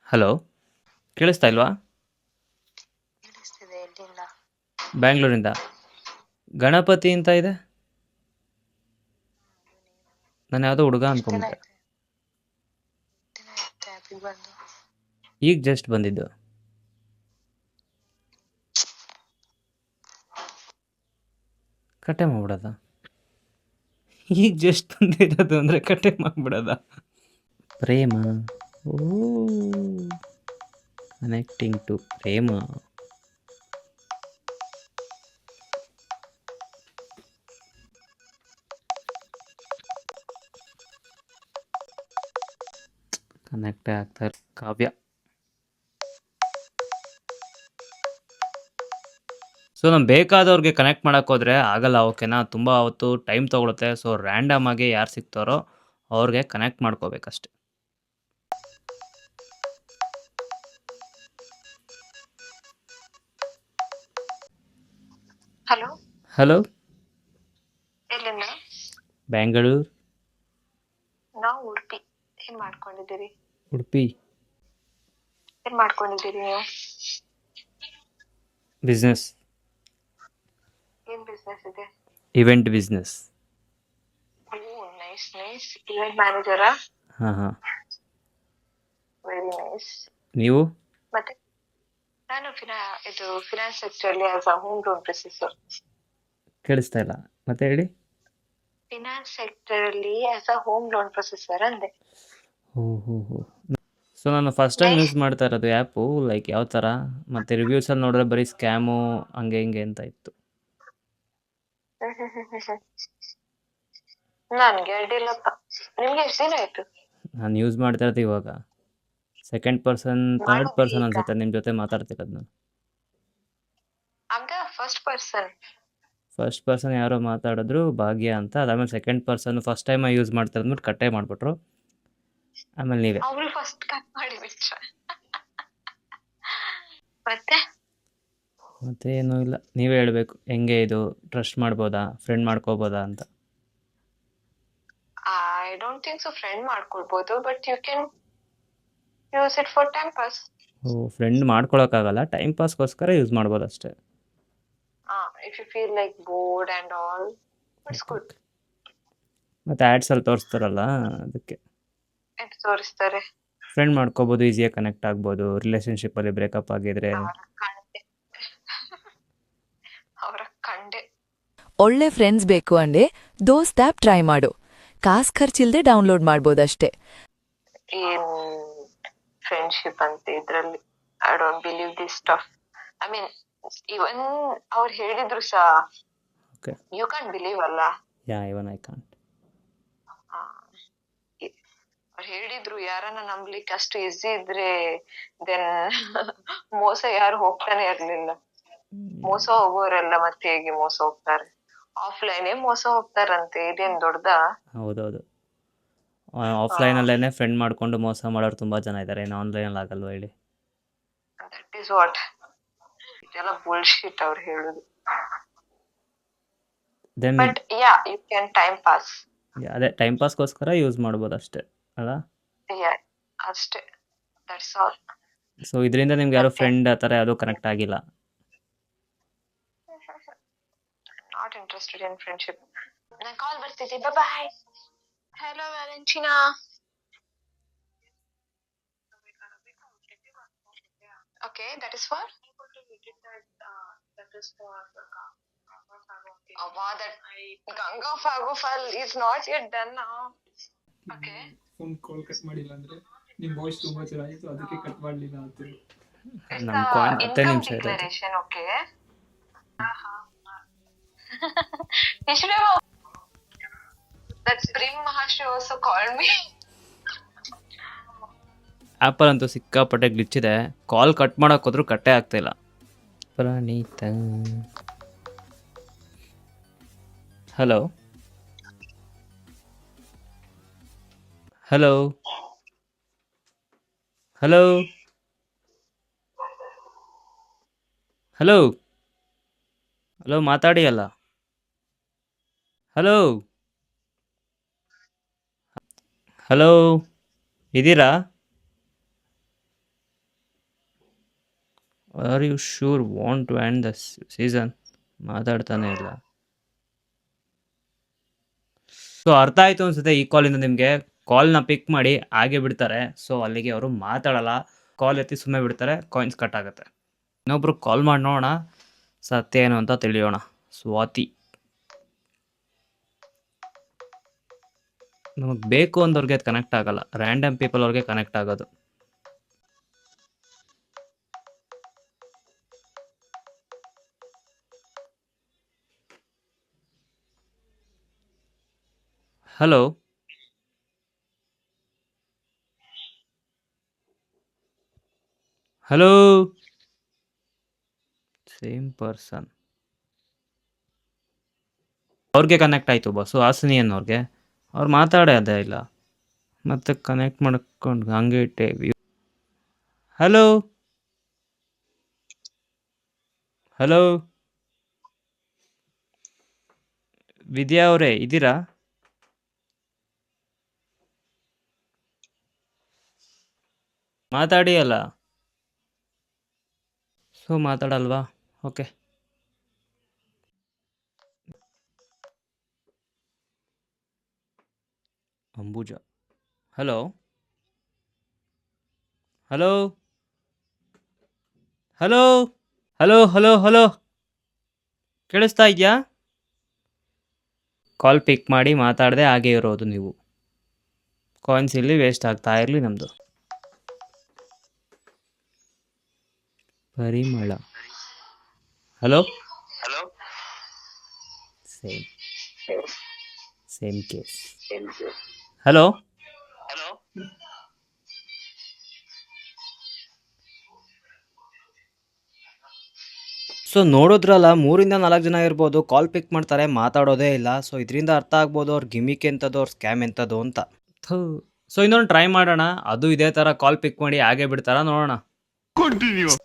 ಹಲೋ, ಕೇಳಿಸ್ತಾ ಇಲ್ವಾ? ಕೇಳಿಸ್ತಿದೆ. ಎಲ್ಲಿಂದ? ಬ್ಯಾಂಗ್ಳೂರಿಂದ. ಗಣಪತಿ ಅಂತ ಇದೆ. ನಾನು ಯಾವುದೋ ಹುಡುಗ ಅಂದ್ಕೊಂಬಿಟ್ಟೆ. ಬಂದು ಈಗ ಜಸ್ಟ್ ಬಂದಿದ್ದು. ಕಟ್ಟೆ ಮಾಡ್ಬಿಡೋದ? ಈಗ ಜಸ್ಟ್ ಬಂದಿರೋದು ಅಂದರೆ ಕಟ್ಟೆ ಮಾಡ್ಬಿಡೋದ? ಪ್ರೇಮ, ಓ ಕನೆಕ್ಟಿಂಗ್ ಟು ಪ್ರೇಮ. ಕನೆಕ್ಟೇ ಆಗ್ತಾ ಇಲ್ಲ. ಕಾವ್ಯ. ಸೊ ನಾನು ಬೇಕಾದವ್ರಿಗೆ ಕನೆಕ್ಟ್ ಮಾಡೋಕ್ಕೆ ಹೋದರೆ ಆಗಲ್ಲ, ಓಕೆನಾ? ತುಂಬ ಹೊತ್ತು ಟೈಮ್ ತೊಗೊಳುತ್ತೆ. ಸೊ ರ್ಯಾಂಡಮ್ ಆಗಿ ಯಾರು ಸಿಗ್ತಾರೋ ಅವ್ರಿಗೆ ಕನೆಕ್ಟ್ ಮಾಡ್ಕೋಬೇಕಷ್ಟೆ. ಹಲೋ, ಹಲೋ, ಎಲ್ಲಿಂದ? ಬ್ಯಾಂಗಳೂರು. ನಾವು ಉಡುಪಿ. ಏನ್ ಮಾಡ್ಕೊಂಡಿದ್ದೀರಿ? ಉಡುಪಿ. ಏನ್ ಮಾಡ್ಕೊಂಡಿದ್ದೀರಿ ನೀವು? ಬಿಸ್ನೆಸ್. ಏನ್ ಬಿಸ್ನೆಸ್ ಇದೆ? Event business. ಓ, ನೈಸ್ ನೈಸ್. ಇವೆಂಟ್ ಮ್ಯಾನೇಜರಾ? ಹಾಂ. Very nice. ನೀವು? ಮತ್ತೆ ನಾನು ಫಿನಾನ್ಸ್ ಸೆಕ್ಟರ್ ಅಲ್ಲಿ as a home loan processor. ಕೇಳಿಸ್ತಾ ಇಲ್ಲ, ಮತ್ತೆ ಹೇಳಿ. ಫಿನಾನ್ಸ್ ಸೆಕ್ಟರ್ ಅಲ್ಲಿ as a home loan processor ಅಂದೆ. ಹೋ. ಸೊ ನಾನು ಫಸ್ಟ್ ಟೈಮ್ ಯೂಸ್ ಮಾಡ್ತಾ ಇರೋದು ಆ್ಯಪು. ಲೈಕ್ ಯಾವ ಥರ? ಮತ್ತು ರಿವ್ಯೂಸಲ್ಲಿ ನೋಡಿದ್ರೆ ಬರೀ ಸ್ಕ್ಯಾಮು ಹಂಗೆ ಹಿಂಗೆ ಅಂತ ಇತ್ತು. ನನ್ಗೆ ಅಡ್ಡಿಲ್ಲಪ್ಪ. ನಿಮ್ಗೆ ಎಷ್ಟು ದಿನ ಆಯ್ತು? ನಾನು ಯೂಸ್ ಮಾಡ್ತಾ ಇರೋದು ಇವಾಗ ಸೆಕೆಂಡ್ ಪರ್ಸನ್, ಥರ್ಡ್ ಪರ್ಸನ್ ಅನ್ಸುತ್ತೆ ನಿಮ್ಮ ಜೊತೆ ಮಾತಾಡ್ತಿರೋದು ನಾನು. ಹಂಗ ಫಸ್ಟ್ ಪರ್ಸನ್ ಯಾರೋ ಮಾತಾಡಿದ್ರು ಭಾಗ್ಯ ಅಂತ. ಅದಾದ್ಮೇಲೆ second person first time use ಮಾಡ್ತಾ ಇದ್ಬಿಟ್ಟು ಕಟ್ಟೆ ಮಾಡಿಬಿಟ್ರು. ಆಮೇಲೆ ನೀವೇ. ಅವ್ರು ಫಸ್ಟ್ ಕಟ್ ಮಾಡಿ ಬಿಟ್ರ. ಮತ್ತೆ ಏನೂ ಇಲ್ಲ, ನೀವೇ ಹೇಳಬೇಕು. ಹೆಂಗೆ ಇದು ಟ್ರಸ್ಟ್ ಮಾಡ್ಬೋದಾ, ಫ್ರೆಂಡ್ ಮಾಡ್ಕೋಬೋದಾ ಅಂತ? I don't think so friend ಮಾಡ್ಕೊಳ್ಬೋದು, but you can use it for time pass. Friend ಮಾಡ್ಕೊಳಕ್ಕಾಗಲ್ಲ, ಟೈಮ್ ಪಾಸ್ಗೋಸ್ಕರ ಯೂಸ್ ಮಾಡ್ಬೋದು ಅಷ್ಟೇ. If you feel like bored and all, it's good. ಮತ್ತು ಆ್ಯಡ್ಸಲ್ಲಿ ತೋರಿಸ್ತಾರಲ್ಲ, ಅದಕ್ಕೆ ಅಂತ ತೋರಿಸ್ತಾರೆ. ಫ್ರೆಂಡ್ ಮಾಡ್ಕೋಬೋದು, ಈಸಿಯಾಗಿ ಕನೆಕ್ಟ್ ಆಗ್ಬೋದು. ರಿಲೇಷನ್ಶಿಪ್ಪಲ್ಲಿ ಬ್ರೇಕಪ್ ಆಗಿದ್ರೆ ಅವರ ಕಂಡೆ. ಒಳ್ಳೆ ಫ್ರೆಂಡ್ಸ್ ಬೇಕು ಅಂದ್ರೆ ದೋಸ್ತ್ ಆ್ಯಪ್ ಟ್ರೈ ಮಾಡು. ಕಾಸು ಖರ್ಚಿಲ್ದೆ ಡೌನ್ಲೋಡ್ ಮಾಡ್ಬೋದಷ್ಟೇ. ಏನ್ ಫ್ರೆಂಡ್ಶಿಪ್ ಅಂತ ಇದ್ರಲ್ಲಿ I don't believe this stuff. I mean even ಅವ್ರು ಹೇಳಿದ್ರು ಸಹ ಓಕೆ. ಯು ಕ್ಯಾನ್ ಬಿಲೀವ್ ಅಲ್ಲ. Even I can't. ಅವ್ರು ಹೇಳಿದ್ರು ಯಾರನ್ನ ನಂಬ್ಲಿಕ್ಕೆ ಅಷ್ಟು ಈಸಿ ಇದ್ರೆ ದೆನ್ ಮೋಸ ಯಾರು ಹೋಗ್ತಾನೆ ಇರ್ಲಿಲ್ಲ. ಮೋಸ ಹೋಗೋರೆಲ್ಲ ಮತ್ತೆ ಹೇಗೆ ಮೋಸ ಹೋಗ್ತಾರೆ? ಆಫ್ಲೈನೇ ಮೋಸ ಹೋಗ್ತಾರಂತೆ. ಇದೇನ್ ದೊಡ್ಡದ? ಹೌದೌದು. ಆಫ್ಲೈನಲ್ಲೇ ಫ್ರೆಂಡ್ ಮಾಡ್ಕೊಂಡು ಮೋಸ ಮಾಡೋರು ತುಂಬ ಜನ ಇದ್ದಾರೆ. ಇನ್ನು ಆನ್ಲೈನಲ್ಲಿ ಆಗಲ್ವ ಹೇಳಿ? That is what. ಇದೆಲ್ಲ ಬುಲ್ಶಿಟ್ ಅವ್ರು ಹೇಳುದು. Then but yeah, you can time pass. ಅದೇ ಟೈಮ್ ಪಾಸ್ಗೋಸ್ಕರ ಯೂಸ್ ಮಾಡ್ಬೋದು ಅಷ್ಟೇ ಅಲ್ಲ? ಯಾ, ಅಷ್ಟೇ. That's all. ಸೊ ಇದರಿಂದ ನಿಮ್ಗೆ ಯಾರೋ ಫ್ರೆಂಡ್ ಆ ಥರ ಯಾವುದೂ ಕನೆಕ್ಟ್ ಆಗಿಲ್ಲ? Not interested in friendship. ನನ್ ಕಾಲ್ ಬರ್ತಿದೆ, ಬಾಯ್. Hello ವ್ಯಾಲೆಂಟಿನಾ. Okay, that is for that Ganga Fago file is not yet done now. Okay. Phone call cut ಮಾಡಿಲ್ಲ ಅಂದ್ರೆ ನಿಮ್ಮ ವಾಯ್ಸ್ ತುಂಬಾ ಚೆನ್ನಾಗಿತ್ತು, ಅದಕ್ಕೆ ಕಟ್ ಮಾಡಲಿಲ್ಲ ಅಂತೀರಿ. It's ನಮ್ the ಕಾಯಿನ್ 10 income ನಿಮಿಷ ಇರೋದು. declaration, okay? Yesterday, that Brim Maharshi also called me. Apple ಅಂತೂ ಸಿಕ್ಕಾಪಟ್ಟೆ ಗ್ಲಿಚ್ ಇದೆ. ಕಾಲ್ ಕಟ್ ಮಾಡೋಕೆ ಹೋದ್ರೂ ಕಟ್ಟೇ ಆಗ್ತಾಯಿಲ್ಲ. Praneetha hello hello hello hello hello ಮಾತಾಡಿ ಅಲ್ಲ. ಹಲೋ ಹಲೋ ಇದ್ದೀರಾ? Are you sure want to end the season? ಮಾತಾಡ್ತಾನೆ ಇಲ್ಲ. ಸೊ ಅರ್ಥ ಆಯಿತು ಅನ್ಸುತ್ತೆ ಈ ಕಾಲಿಂದ ನಿಮಗೆ. ಕಾಲ್ನ ಪಿಕ್ ಮಾಡಿ ಹಾಗೆ ಬಿಡ್ತಾರೆ. ಸೊ ಅಲ್ಲಿಗೆ ಅವರು ಮಾತಾಡಲ್ಲ, ಕಾಲ್ ಎತ್ತಿ ಸುಮ್ಮನೆ ಬಿಡ್ತಾರೆ, ಕಾಯಿನ್ಸ್ ಕಟ್ ಆಗುತ್ತೆ. ಇನ್ನೊಬ್ರು ಕಾಲ್ ಮಾಡಿ ನೋಡೋಣ ಸತ್ಯ ಏನು ಅಂತ ತಿಳಿಯೋಣ. ಸ್ವಾತಿ, ನಮಗೆ ಬೇಕು ಅಂದವ್ರಿಗೆ ಅದು ಕನೆಕ್ಟ್ ಆಗಲ್ಲ, ರ್ಯಾಂಡಮ್ ಪೀಪಲ್ ಅವ್ರಿಗೆ ಕನೆಕ್ಟ್ ಆಗೋದು. Hello hello same person. ಅವ್ರಿಗೆ ಕನೆಕ್ಟ್ ಆಯಿತು ಬಸ್ಸು, ಹಾಸಿನಿ ಅನ್ನೋರಿಗೆ. ಅವ್ರು ಮಾತಾಡೇ ಅದೇ ಇಲ್ಲ, ಮತ್ತೆ ಕನೆಕ್ಟ್ ಮಾಡ್ಕೊಂಡು ಹಂಗೆ ಇಟ್ಟೆ. ಹಲೋ ಹಲೋ ವಿದ್ಯಾ ಅವರೇ ಇದ್ದೀರಾ? ಮಾತಾಡಿ ಅಲ್ಲ. ಸೊ ಮಾತಾಡಲ್ವಾ? Okay. Ambuja, hello hello hello hello hello hello ಕೇಳಿಸ್ತಾ ಇದೆಯಾ? ಕಾಲ್ ಪಿಕ್ ಮಾಡಿ ಮಾತಾಡದೆ ಹಾಗೆ ಇರೋದು ನೀವು. ಕಾಯಿನ್ಸ್ ಇಲ್ಲಿ ವೇಸ್ಟ್ ಆಗ್ತಾ ಇರಲಿ ನಮ್ಮದು. ಪರಿಮಳ, hello Hello. Same same case. Hello Hello. So ನೋಡಿದ್ರಲ್ಲ, 3-4 ಜನ ಇರ್ಬೋದು, ಕಾಲ್ ಪಿಕ್ ಮಾಡ್ತಾರೆ, ಮಾತಾಡೋದೇ ಇಲ್ಲ. ಸೊ ಇದರಿಂದ ಅರ್ಥ ಆಗ್ಬೋದು ಅವ್ರ ಗಿಮಿಕ್ ಎಂಥದ್ದು, ಅವ್ರ ಸ್ಕ್ಯಾಮ್ ಎಂಥದ್ದು ಅಂತ. ಸೊ ಇನ್ನೊಂದು ಟ್ರೈ ಮಾಡೋಣ, ಅದು ಇದೇ ಥರ ಕಾಲ್ ಪಿಕ್ ಮಾಡಿ ಹಾಗೆ ಬಿಡ್ತಾರ ನೋಡೋಣ. Continue.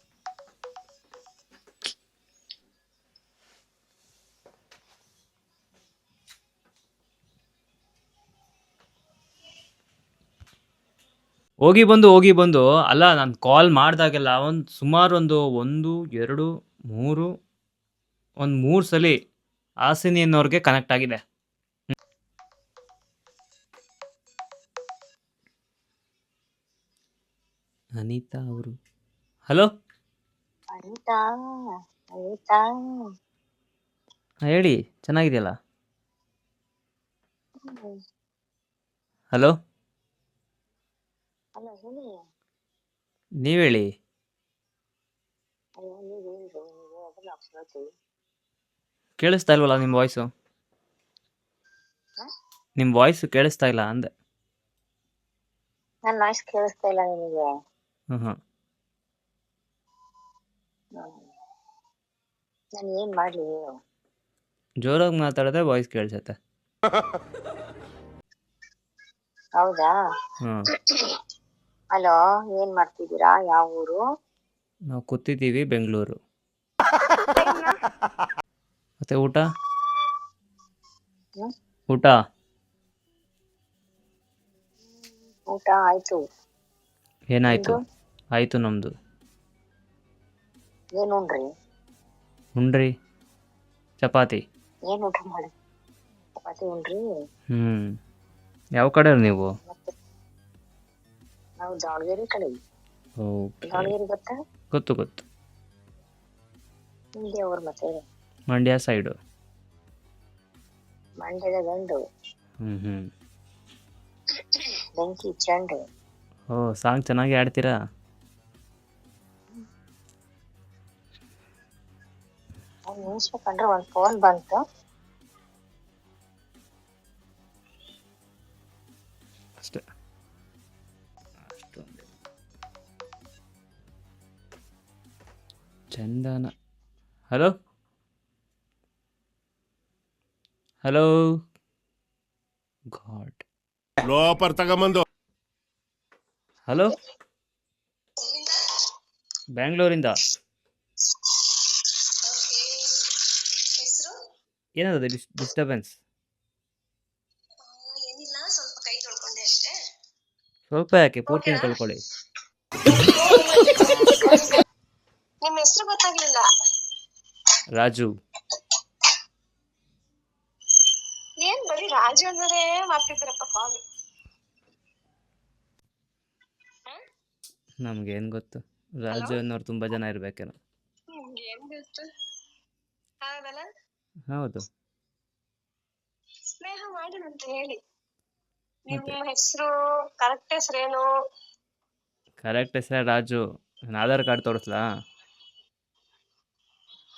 ಹೋಗಿ ಬಂದು ಅಲ್ಲ, ನಾನು ಕಾಲ್ ಮಾಡಿದಾಗೆಲ್ಲ ಸುಮಾರು ಒಂದು 1, 2, 3 ಸಲ ಹಾಸಿನಿ ಅನ್ನೋರಿಗೆ ಕನೆಕ್ಟ್ ಆಗಿದೆ. ಅನಿತಾ ಅವರು, ಹಲೋ ಹೇಳಿ, ಚೆನ್ನಾಗಿದೆಯಲ್ಲ? ಹಲೋ ನೀವು ಹೇಳಿ. ಕೇಳಿಸ್ತಾ ಇಲ್ವಲ್ಲ ನಿಮ್ಮ ವಾಯ್ಸು? ನಿಮ್ಮ ವಾಯ್ಸು ಕೇಳಿಸ್ತಾ ಇಲ್ಲ ಅಂದೆ. ನನ್ನ ವಾಯ್ಸ್ ಕೇಳಿಸ್ತಾ ಇಲ್ಲ ನಿಮಗೆ? ಹ್ಞೂ ನಾನು ಏನ್ ಮಾಡ್ಲಿ? ಜೋರಾಗಿ ಮಾತಾಡಿದ್ರೆ ವಾಯ್ಸ್ ಕೇಳಿಸುತ್ತೆ. ಹೌದಾ? ಹ್ಞೂ ಹಲೋ, ಏನ್ ಮಾಡ್ತಿದ್ದೀರಾ? ಯಾವ ಊರು? ನಾವು ಕೂತಿದ್ದೀವಿ ಬೆಂಗಳೂರು. ಮತ್ತೆ ಊಟ ಹ್ಮ್? ಊಟ ಊಟ ಆಯ್ತು. ಏನಾಯ್ತು? ನಿಮ್ದು? ಆಯಿತು ನಮ್ಮದು. ಏನ್ ಉಂಡ್ರಿ? ಉಂಡ್ರಿ ಚಪಾತಿ. ಏನ್ ಊಟ ಮಾಡಿ? ಚಪಾತಿ ಉಂಡ್ರಿ? ಯಾವ ಕಡೆ ನೀವು? ಮತ್ತೆ ನಾವು ದಾವಣಗೆರೆ ಕಡೆ. ಓಕೆ, ದಾವಣಗೆರೆ ಗೊತ್ತಾ? ಗೊತ್ತು. ನಿಮ್ಗೆ ಅವ್ರ ಮತ್ತೆ ಮಂಡ್ಯ ಸೈಡು. ಮಂಡ್ಯದ ಗಂಡು ಹ್ಞೂ ಬೆಂಕಿ ಚೆಂಡು. ಓ ಸಾಂಗ್ ಚೆನ್ನಾಗಿ ಆಡ್ತೀರಾ. ಒಂದ್ ನಿಮಿಷ ಕಂಡ್ರೆ ಒಂದ್ ಫೋನ್ ಬಂತು. ಅಷ್ಟೇ. ಅಷ್ಟೊಂದು Chandana. Hello hello God. Loafer ತಗೊಂಬಂದು ಹಲೋ ಬ್ಯಾಂಗ್ಳೂರಿಂದ. ಹೆಸರು ಏನದು ಡಿಸ್ಟರ್ಬೆನ್ಸ್? ಏನಿಲ್ಲ, ಸ್ವಲ್ಪ ಕೈ ತೊಳ್ಕೊಂಡೆ ಅಷ್ಟೇ. ಸ್ವಲ್ಪ ಯಾಕೆ, ಪೂರ್ತಿನ ತೊಳ್ಕೊಳ್ಳಿ. ನಿಮ್ ಹೆಸರು ಗೊತ್ತಾಗ್ಲಿಲ್ಲ. ರಾಜು. ಏನ್ ಬರೀ ರಾಜು ಅಂದ್ರೆ ಮಾಡ್ತಿದ್ದೀರಪ್ಪ ಕಾಲ್. ನಮ್ಗೇನು ಗೊತ್ತು, ರಾಜು ಅನ್ನೋರು ತುಂಬ ಜನ ಇರಬೇಕೇನೋ. ನಿಮ್ಗೆ ಏನ್ ಗೊತ್ತು? ಹೌದಲ್ಲ? ಹೌದು. ಸ್ನೇಹ ಮಾಡಿದಂತ ಹೇಳಿ. ಮತ್ತೆ ನಿಮ್ಮ ಹೆಸರು, ಕರೆಕ್ಟ್ ಹೆಸರೇನು? ಕರೆಕ್ಟ್ ಹೆಸರೇ ರಾಜು. ನಾನು ಆಧಾರ್ ಕಾರ್ಡ್ ತೋರಿಸ್ಲಾ?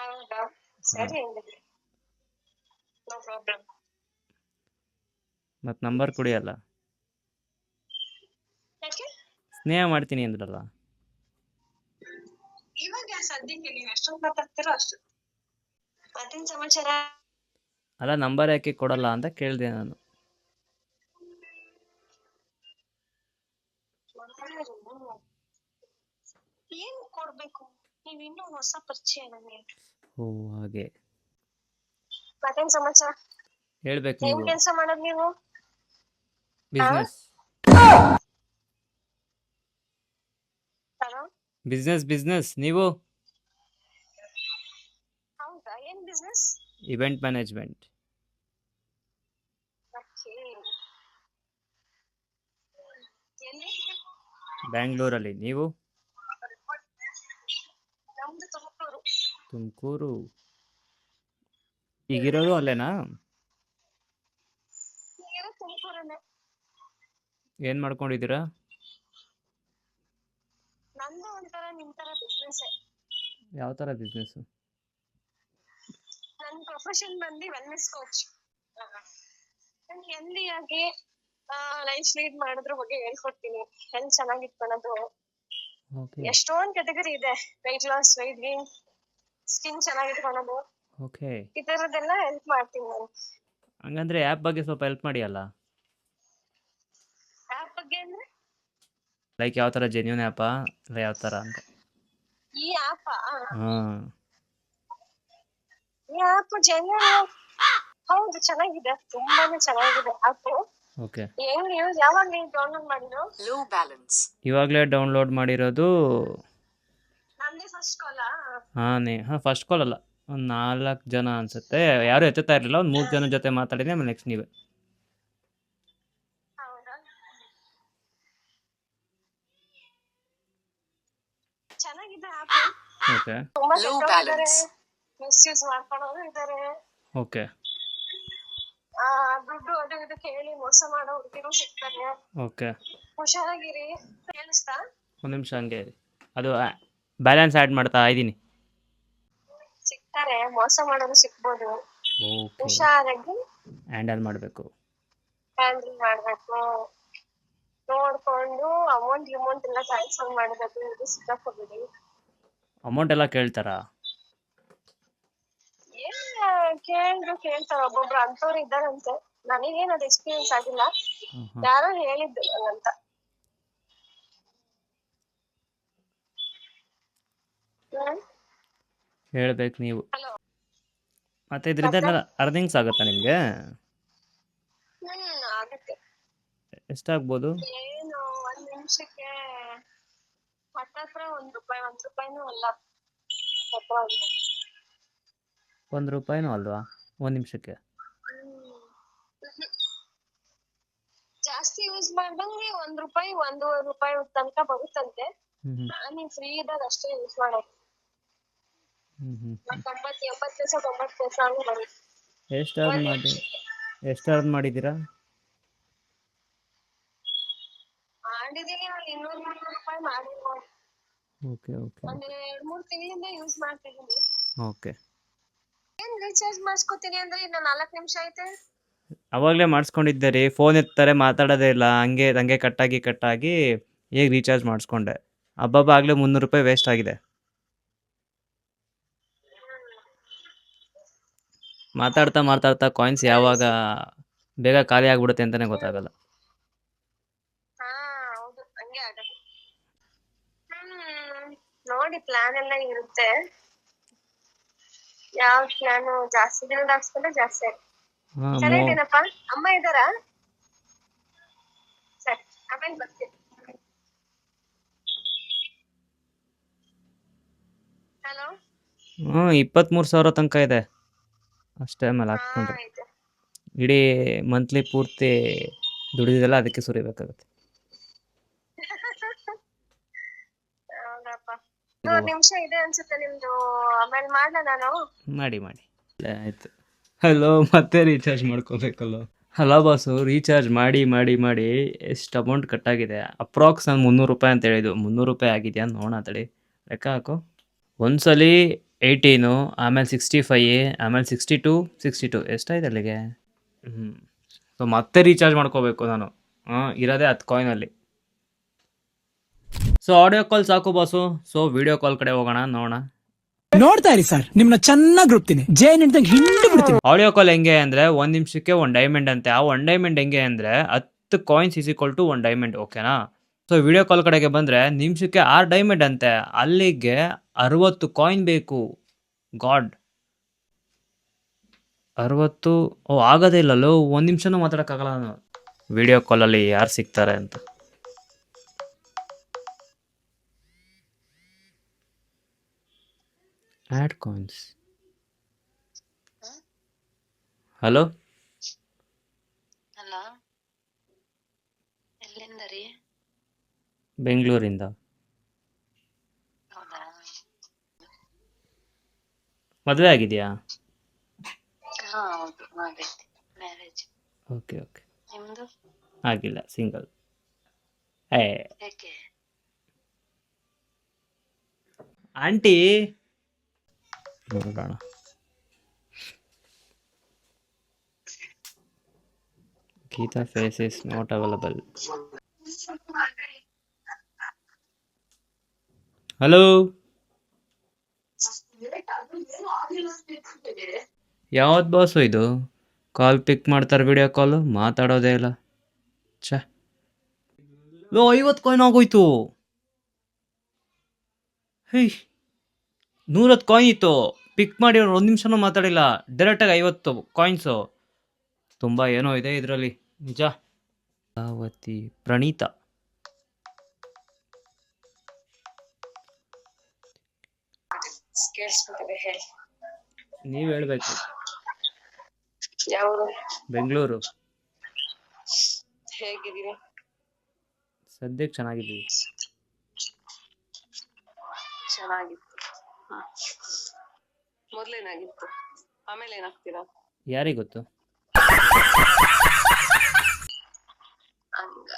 ಹೌದಾ, ಸರಿ ಹಂಗಿದ್ರೆ ನೋ ಪ್ರಾಬ್ಲಮ್. ಮತ್ತು ನಂಬರ್ ಕುಡಿಯಲ್ಲ. ಯಾಕೆ ಸ್ನೇಹ ಮಾಡ್ತೀನಿ ಅಂದ್ರಲ್ಲ. ಇವಾಗ ಸದ್ಯಕ್ಕೆ ನೀವು ಎಷ್ಟೊಂದು ಮಾತಾಡ್ತಿರೋ ಅಷ್ಟು. ಮತ್ತೇನ್ ಸಮಾಚಾರ? ಅಲ್ಲ, ನಂಬರ್ ಯಾಕೆ ಕೊಡಲ್ಲ ಅಂತ ಕೇಳಿದೆ ನಾನು. ಏನ್ ಕೊಡ್ಬೇಕು? ನೀವ್ ಇನ್ನೂ ಹೊಸ ಪರಿಚಯ ನನಗೆ. ಓ ಹಾಗೆ. ಮತ್ತೇನ್ ಸಮಾಚಾರ? ಹೇಳ್ಬೇಕು ಏನ್ ನೀವು. ಕೆಲ್ಸ ಮಾಡೋದ್ ನೀವು? Business hello, business. ನೀವು? ಹೌದಾ, ಏನ್ ಬಿಸ್ನೆಸ್? Event management. ಎಲ್ಲಿ? ಬ್ಯಾಂಗ್ಳೂರಲ್ಲಿ. ನೀವು? ನಮ್ದು ತುಮಕೂರು. ತುಮಕೂರು. ಈಗಿರೋದು ಅಲ್ಲೇನಾ? ಈಗಿರೋ ತುಮಕೂರನ್ನೇ. ಏನು ಮಾಡ್ಕೊಂಡಿದ್ದೀರಾ? ನಂದು ಒಂಥರ ನಿಮ್ ತರ ಬಿಸ್ನೆಸ್. ಯಾವ ಥರ ಬಿಸ್ನೆಸ್ಸು? ನನ್ನ ಪ್ರೊಫೆಷನ್ ಬಂದು ವೆಲ್ನೆಸ್ ಕೋಚ್. ನನ್ಗೆ ಹೆಲ್ದಿ ಆಗಿ ಲೈಫ್ ಲೀಡ್ ಮಾಡೋದ್ರ ಬಗ್ಗೆ ಹೇಳ್ಕೊಡ್ತೀನಿ. ಹೆಲ್ತ್ ಚೆನ್ನಾಗಿ ಇಟ್ಕೊಳ್ಳೋದು. ಓಕೆ ಎಷ್ಟೊಂದ್ ಕೆಟಗರಿ ಇದೆ. Weight loss, weight gain, skin ಚೆನ್ನಾಗಿ ಇಟ್ಕೊಳ್ಳೋದು, ಓಕೆ. ಈ ತರದ್ದೆಲ್ಲ ಹೆಲ್ಪ್ ಮಾಡ್ತೀನಿ ನಾನು. ಹಂಗಂದ್ರೆ ಆ್ಯಪ್ ಬಗ್ಗೆ ಸ್ವಲ್ಪ ಹೆಲ್ಪ್ ಮಾಡಿ ಅಲ್ಲ. ಆಪ್ ಬಗ್ಗೆ ಅಂದ್ರೆ ಲೈಕ್ ಯಾವ ಥರ, ಜೆನ್ಯೂನ್ ಆ್ಯಪಾ ಇಲ್ಲ ಯಾವ ಥರ ಅಂತ? ಈ ಆಪ್ ಹಾಂ. ಈ ಆಪ್ ಹೌದು, ಚೆನ್ನಾಗಿದೆ, ತುಂಬಾನೇ ಚೆನ್ನಾಗಿದೆ ಆಪ್. ಓಕೆ. ಹೆಂಗ್ ಯೂಸ್, ಯಾವಾಗ ನೀವು ಡೌನ್ಲೋಡ್ ಮಾಡಿದ್ರು? ಇವಾಗಲೇ ಡೌನ್ಲೋಡ್ ಮಾಡಿರೋದು. ನಮ್ದೇ ಫಸ್ಟ್ ಕಾಲ. ಹಾಂ ಫಸ್ಟ್ ಕಾಲ್ ಅಲ್ಲ, ಒಂದು 4 ಜನ ಅನಿಸುತ್ತೆ. ಯಾರೂ ಎತ್ತುತ್ತಾ ಇರಲಿಲ್ಲ. ಒಂದು 3 ಜನ ಜೊತೆ ಮಾತಾಡಿದೆ, ಆಮೇಲೆ ನೆಕ್ಸ್ಟ್ ನೀವೇ. ಹೌದಾ, ಚೆನ್ನಾಗಿದೆ ಆಪ್. ಓಕೆ ತುಂಬಾ ಕೆಟ್ಟವರಿದ್ದಾರೆ, ಮಿಸ್ಯೂಸ್ ಮಾಡ್ಕೊಳ್ಳೋರು ಇದ್ದಾರೆ. ಓಕೆ ದುಡ್ಡು ಅದು ಇದು ಕೇಳಿ ಮೋಸ ಮಾಡೋ ಹುಡುಗಿರು ಸಿಗ್ತಾರೆ. ಓಕೆ. ಹುಷಾರಾಗಿರಿ. ಕೇಳಿಸ್ತಾ? ಒಂದು ನಿಮಿಷ ಹಂಗೆ ಇರಿ. ಅದು ಬ್ಯಾಲೆನ್ಸ್ ಆ್ಯಡ್ ಮಾಡ್ತಾ ಇದ್ದೀನಿ. ಸಿಗ್ತಾರೆ, ಮೋಸ ಮಾಡೋರು ಸಿಗ್ಬೋದು. ಓಕೆ. ಹುಷಾರಾಗಿ ಹ್ಯಾಂಡಲ್ ಮಾಡಬೇಕು. ಹ್ಯಾಂಡಲ್ ಮಾಡ್ಬೇಕು. ನೋಡ್ಕೊಂಡು ಅಮೌಂಟ್ ಎಲ್ಲ ಟ್ರಾನ್ಸ್ಫರ್ ಮಾಡಬೇಕು. ಇದು ಸಿಕ್ಕಾಕೋಬೇಡಿ. ಅಮೌಂಟ್ ಎಲ್ಲ ಕೇಳ್ತಾರಾ? ಕೇಳ್ತಾರ, ಒಬ್ಬೊಬ್ರು ಅಂತವ್ರು ಇದ್ದಾರಂತೆ. ನನಗೇನ್ ಅದು ಎಕ್ಸ್ಪೀರಿಯನ್ಸ್ ಆಗಿಲ್ಲ, ಹಾಂ. ಯಾರೋ ಹೇಳಿದ್ದು ನಂಗಂತ. ಹೇಳ್ಬೇಕು ನೀವು. ಹಲೋ. ಮತ್ತೆ ಇದರಿಂದ ಅರ್ನಿಂಗ್ಸ್ ಆಗುತ್ತಾ ನಿಮಗೆ? ಆಗತ್ತೆ. ಎಷ್ಟಾಗ್ಬೋದು? ಏನು, ಒಂದ್ ನಿಮಿಷಕ್ಕೆ ಹತ್ತತ್ರ ₹1 ಅಲ್ಲ. ₹1 ಅಲ್ವಾ ಒಂದು ನಿಮಿಷಕ್ಕೆ? ಜಾಸ್ತಿ ಯೂಸ್ ಮಾಡ್ದಂಗೆ ₹1, ₹1.5 ತನಕ ಬರುತ್ತಂತೆ. ನಾನು ಫ್ರೀ ಇದ್ದಾಗ ಅಷ್ಟೇ ಯೂಸ್ ಮಾಡೋದು. 90-80 ಪೈಸೆ 90 ಪೈಸೆ ಹಂಗ್ ಬರುತ್ತೆ. ಎಷ್ಟು ಅರ್ನ್ ಮಾಡಿ ಎಷ್ಟು ಅರ್ನ್ ಮಾಡಿದ್ದೀರಾ? ಮಾಡಿದೀನಿ ಒಂದ್ 200-300 ರೂಪಾಯಿ ಮಾಡಿರ್ಬೋದು. ಓಕೆ ಓಕೆ ಒಂದ್ 2-3 ತಿಂಗಳಿಂದ ಯೂಸ್ ಮಾಡ್ತಿದೀನಿ. ಓಕೆ. ಏನ್ ರೀಚಾರ್ಜ್ ಮಾಡ್ಸ್ಕೊತೀನಿ ಅಂದ್ರೆ ಇನ್ನ 4 ನಿಮಿಷ ಐತೆ. ಅವಾಗಲೇ ಮಾಡಿಸ್ಕೊಂಡಿದ್ದೆ ರೀ, ಫೋನ್ ಎತ್ತಾರೆ ಮಾತಾಡೋದೇ ಇಲ್ಲ, ಹಂಗೆ ಕಟ್ಟಾಗಿ ಈಗ ರೀಚಾರ್ಜ್ ಮಾಡಿಸ್ಕೊಂಡೆ. ಹಬ್ಬಬ್ಬ ಆಗಲೇ 300 ರೂಪಾಯಿ ವೇಸ್ಟ್ ಆಗಿದೆ. ಮಾತಾಡ್ತಾ ಕಾಯಿನ್ಸ್ ಯಾವಾಗ ಬೇಗ ಖಾಲಿ ಆಗ್ಬಿಡುತ್ತೆ ಅಂತಲೇ ಗೊತ್ತಾಗಲ್ಲ. ಹಾ ಹೌದು, ಹಂಗೆ ಆಗದು. ನೋಡಿ ಪ್ಲಾನ್ ಎಲ್ಲ ಇರುತ್ತೆ. ಯಾವ ಪ್ಲಾನ್ ಜಾಸ್ತಿ ದಿನದ ಹಾಕ್ಸ್ಕೊಂಡ್ರೆ ಜಾಸ್ತಿ ಆಗುತ್ತೆ. ಹಾಂ ಚೆನ್ನಾಗಿದ್ದೀನಪ್ಪ. ಅಮ್ಮ ಇದ್ದಾರಾ? ಸರಿ, ಆಮೇಲೆ ಬರ್ತೀನಿ. ಹಲೋ. 23,000 ತನಕ ಇದೆ ಅಷ್ಟೇ. ಆಮೇಲೆ ಹಾ ಹಾಕ್ಕೊಂಡ್ರೆ ಆಯ್ತು. ಇಡೀ ಮಂತ್ಲಿ ಪೂರ್ತಿ ದುಡಿದಿದ್ದೆಲ್ಲ ಅದಕ್ಕೆ ಸುರಿಬೇಕಾಗುತ್ತೆ. ಹೌದಪ್ಪ. 1 ನಿಮಿಷ ಇದೆ ಅನ್ಸುತ್ತೆ ನಿಮ್ದು. ಆಮೇಲೆ ಮಾಡ್ಲಾ ನಾನು? ಮಾಡಿ ಆಯಿತು. ಹಲೋ, ಮತ್ತೆ ರೀಚಾರ್ಜ್ ಮಾಡ್ಕೋಬೇಕಲ್ಲ. ಹಲೋ ಬಾಸು, ರೀಚಾರ್ಜ್ ಮಾಡಿ ಎಷ್ಟು ಅಮೌಂಟ್ ಕಟ್ಟಾಗಿದೆ? ಅಪ್ರಾಕ್ಸ್ ನಾನು 300 ರೂಪಾಯಿ ಅಂತ ಹೇಳಿದ್ದು. 300 ರೂಪಾಯಿ ಆಗಿದೆಯಾ ನೋಡೋಣ ತಡಿ, ಲೆಕ್ಕ ಹಾಕು. ಒಂದ್ಸಲಿ 18, ಆಮೇಲೆ 65, ಆಮೇಲೆ 62 ಎಷ್ಟಾಯ್ತು ಅಲ್ಲಿಗೆ? ಸೊ ಮತ್ತೆ ರೀಚಾರ್ಜ್ ಮಾಡ್ಕೋಬೇಕು ನಾನು. ಇರೋದೇ 10 ಕಾಯಿನಲ್ಲಿ. ಸೊ ಆಡಿಯೋ ಕಾಲ್ ಸಾಕು ಬಾಸು. ಸೊ ವಿಡಿಯೋ ಕಾಲ್ ಕಡೆ ಹೋಗೋಣ, ನೋಡೋಣ. ನೋಡ್ತಾ ಇರಿ ಸರ್, ನಿಮ್ನ ಚೆನ್ನಾಗಿ ರೂಪ್ತೀನಿ, ಜೇನ್ ಹಿಡ್ದಂಗೆ ಹಿಂಡು ಬಿಡ್ತೀನಿ. ಆಡಿಯೋ ಕಾಲ್ ಹೆಂಗೆ ಅಂದರೆ 1 ನಿಮಿಷಕ್ಕೆ 1 ಡೈಮಂಡ್ ಅಂತೆ. ಆ 1 ಡೈಮಂಡ್ ಹೆಂಗೆ ಅಂದರೆ 10 coins is equal to 1 diamond, ಓಕೆನಾ? ಸೊ ವಿಡಿಯೋ ಕಾಲ್ ಕಡೆಗೆ ಬಂದರೆ ನಿಮಿಷಕ್ಕೆ 6 ಡೈಮಂಡ್ ಅಂತೆ. ಅಲ್ಲಿಗೆ 60 ಕಾಯಿನ್ ಬೇಕು. ಗಾಡ್, 60 ಆಗೋದೇ ಇಲ್ಲಲ್ಲೋ. 1 ನಿಮಿಷನೂ ಮಾತಾಡೋಕ್ಕಾಗಲ್ಲ ನಾನು ವಿಡಿಯೋ ಕಾಲಲ್ಲಿ. ಯಾರು ಸಿಗ್ತಾರೆ ಅಂತ. Add coins. ಹಲೋ, ಹಲೋ, ಎಲ್ಲಿಂದ ರೀ? ಬೆಂಗಳೂರಿಂದ. ಹೌದಾ? ಮದುವೆ ಆಗಿದೆಯಾ? ಹಾ ಹೌದು, ಆಗೈತಿ ಮ್ಯಾರೇಜ್. ಓಕೆ. ನಿಮ್ದು? ಆಗಿಲ್ಲ, ಸಿಂಗಲ್. ಯಾಕೆ? ಆಂಟಿ ನೋಡೋಣ. Geetha face is not available. Hello, ಯಾವತ್ತು ಬಾಸು ಇದು? ಕಾಲ್ ಪಿಕ್ ಮಾಡ್ತಾರೆ, ವಿಡಿಯೋ ಕಾಲು ಮಾತಾಡೋದೇ ಇಲ್ಲ. 50 ಕಾಯಿನ್ ಆಗೋಯ್ತು. ಹೇ, 110 ಕಾಯಿನ್ ಇತ್ತು. ಪಿಕ್ ಮಾಡಿ 1 ನಿಮಿಷನೂ ಮಾತಾಡಿಲ್ಲ, ಡೈರೆಕ್ಟಾಗಿ 50 ಕಾಯಿನ್ಸು. ತುಂಬ ಏನೋ ಇದೆ ಇದರಲ್ಲಿ, ನಿಜ. ಪಾವತಿ ಪ್ರಣೀತಾ. ನೀವು ಹೇಳ್ಬೇಕು. ಯಾವುದು? ಬೆಂಗಳೂರು. ಹೇಗಿದ್ದೀರಿ? ಸದ್ಯಕ್ಕೆ ಚೆನ್ನಾಗಿದ್ದೀವಿ. ಚೆನ್ನಾಗಿತ್ತು. ಮೊದ್ಲೇನಾಗಿತ್ತು, ಆಮೇಲೆ ಏನಾಗ್ತೀರಾ? ಯಾರಿಗೆ ಗೊತ್ತು? ಹಂಗ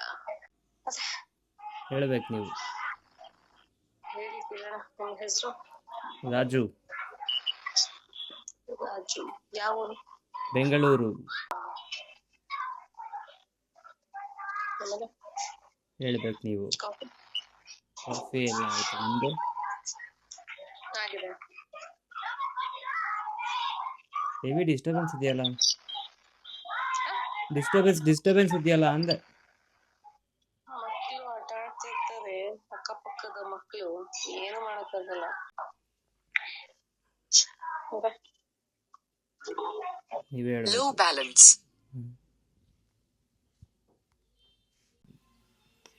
ಹೇಳ್ಬೇಕು ನೀವು. ಹೇಳಿ ಕೇಳೋಣ. ನಿಮ್ಮ ಹೆಸರು? ರಾಜು. ರಾಜು. ಯಾವ ಊರು? ಬೆಂಗಳೂರು. ಆಮೇಲೆ ಹೇಳ್ಬೇಕು ನೀವು. ಕಾಫಿ ಕಾಫಿ ಎಲ್ಲ ಆಯ್ತು, ನಿಮ್ಮದು? ಆಗಿದೆ. ಹೆವಿ ಡಿಸ್ಟರ್ಬೆನ್ಸ್ ಇದೆಯಲ್ಲ. ಡಿಸ್ಟರ್ಬೆನ್ಸ್ ಇದೆಯಲ್ಲ ಅಂದೆ. ಮಕ್ಕಳು ಆಟ ಆಡ್ತಿರ್ತಾರೆ, ಅಕ್ಕಪಕ್ಕದ ಮಕ್ಕಳು, ಏನು ಮಾಡಕ್ಕಾಗಲ್ಲ. ನೀವೇ ಹೇಳ್ಬೇಕು.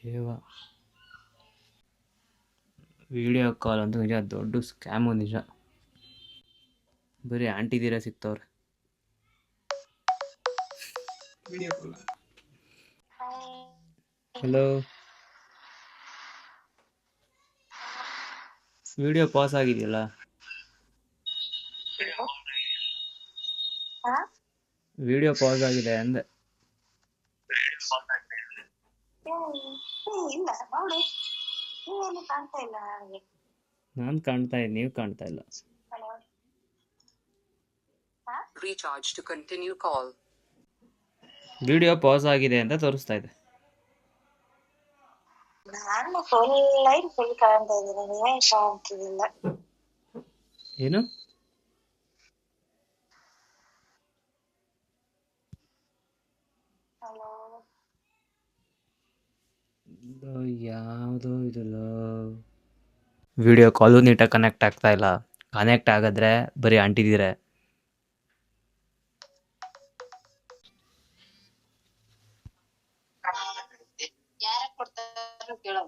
ದೇವ, ವಿಡಿಯೋ ಕಾಲ್ ಅಂತೂ ನಿಜ ದೊಡ್ಡ ಸ್ಕ್ಯಾಮು, ನಿಜ. ಬರೀ ಆಂಟಿದಿರ ಸಿಗ್ತವ್ರೆ. Video call. Hello, video pass ಆಗಿದೆಯಲ್ಲ? ವಿಡಿಯೋ ಪಾಸ್ ಆಗಿದೆ ಅಂದೆ. ಇಲ್ಲ ನೋಡಿ, ನೀವೇನು ಕಾಣ್ತಾ ಇಲ್ಲ ನನಗೆ. ನಾನು ಕಾಣ್ತಾ ಇದ್ದೀನಿ, ನೀವು ಕಾಣ್ತಾ ಇಲ್ಲ. Recharge to continue call. Video pass ಆಗಿದೆ ಅಂತ ತೋರಿಸ್ತಾ ಇದೆ. ನಾನು ಫುಲ್ ಲೈನ್ ಫುಲ್ ಕಾಣ್ತಾ ಇದ್ದೀನಿ, ನೀವೇ ಕಾಣ್ತಿಲ್ಲ. ಏನು? ಹಲೋ, ಯಾವುದೋ ಇದಲ್ಲ. ವಿಡಿಯೋ ಕಾಲು ನೀಟಾಗಿ ಕನೆಕ್ಟ್ ಆಗ್ತಾ ಇಲ್ಲ. ಕನೆಕ್ಟ್ ಆಗಿದ್ರೆ ಬರೀ ಅಂಟಿದ್ದೀರ. ಯಾರ ಕೊಡ್ತಾರೋ ಕೇಳೋ.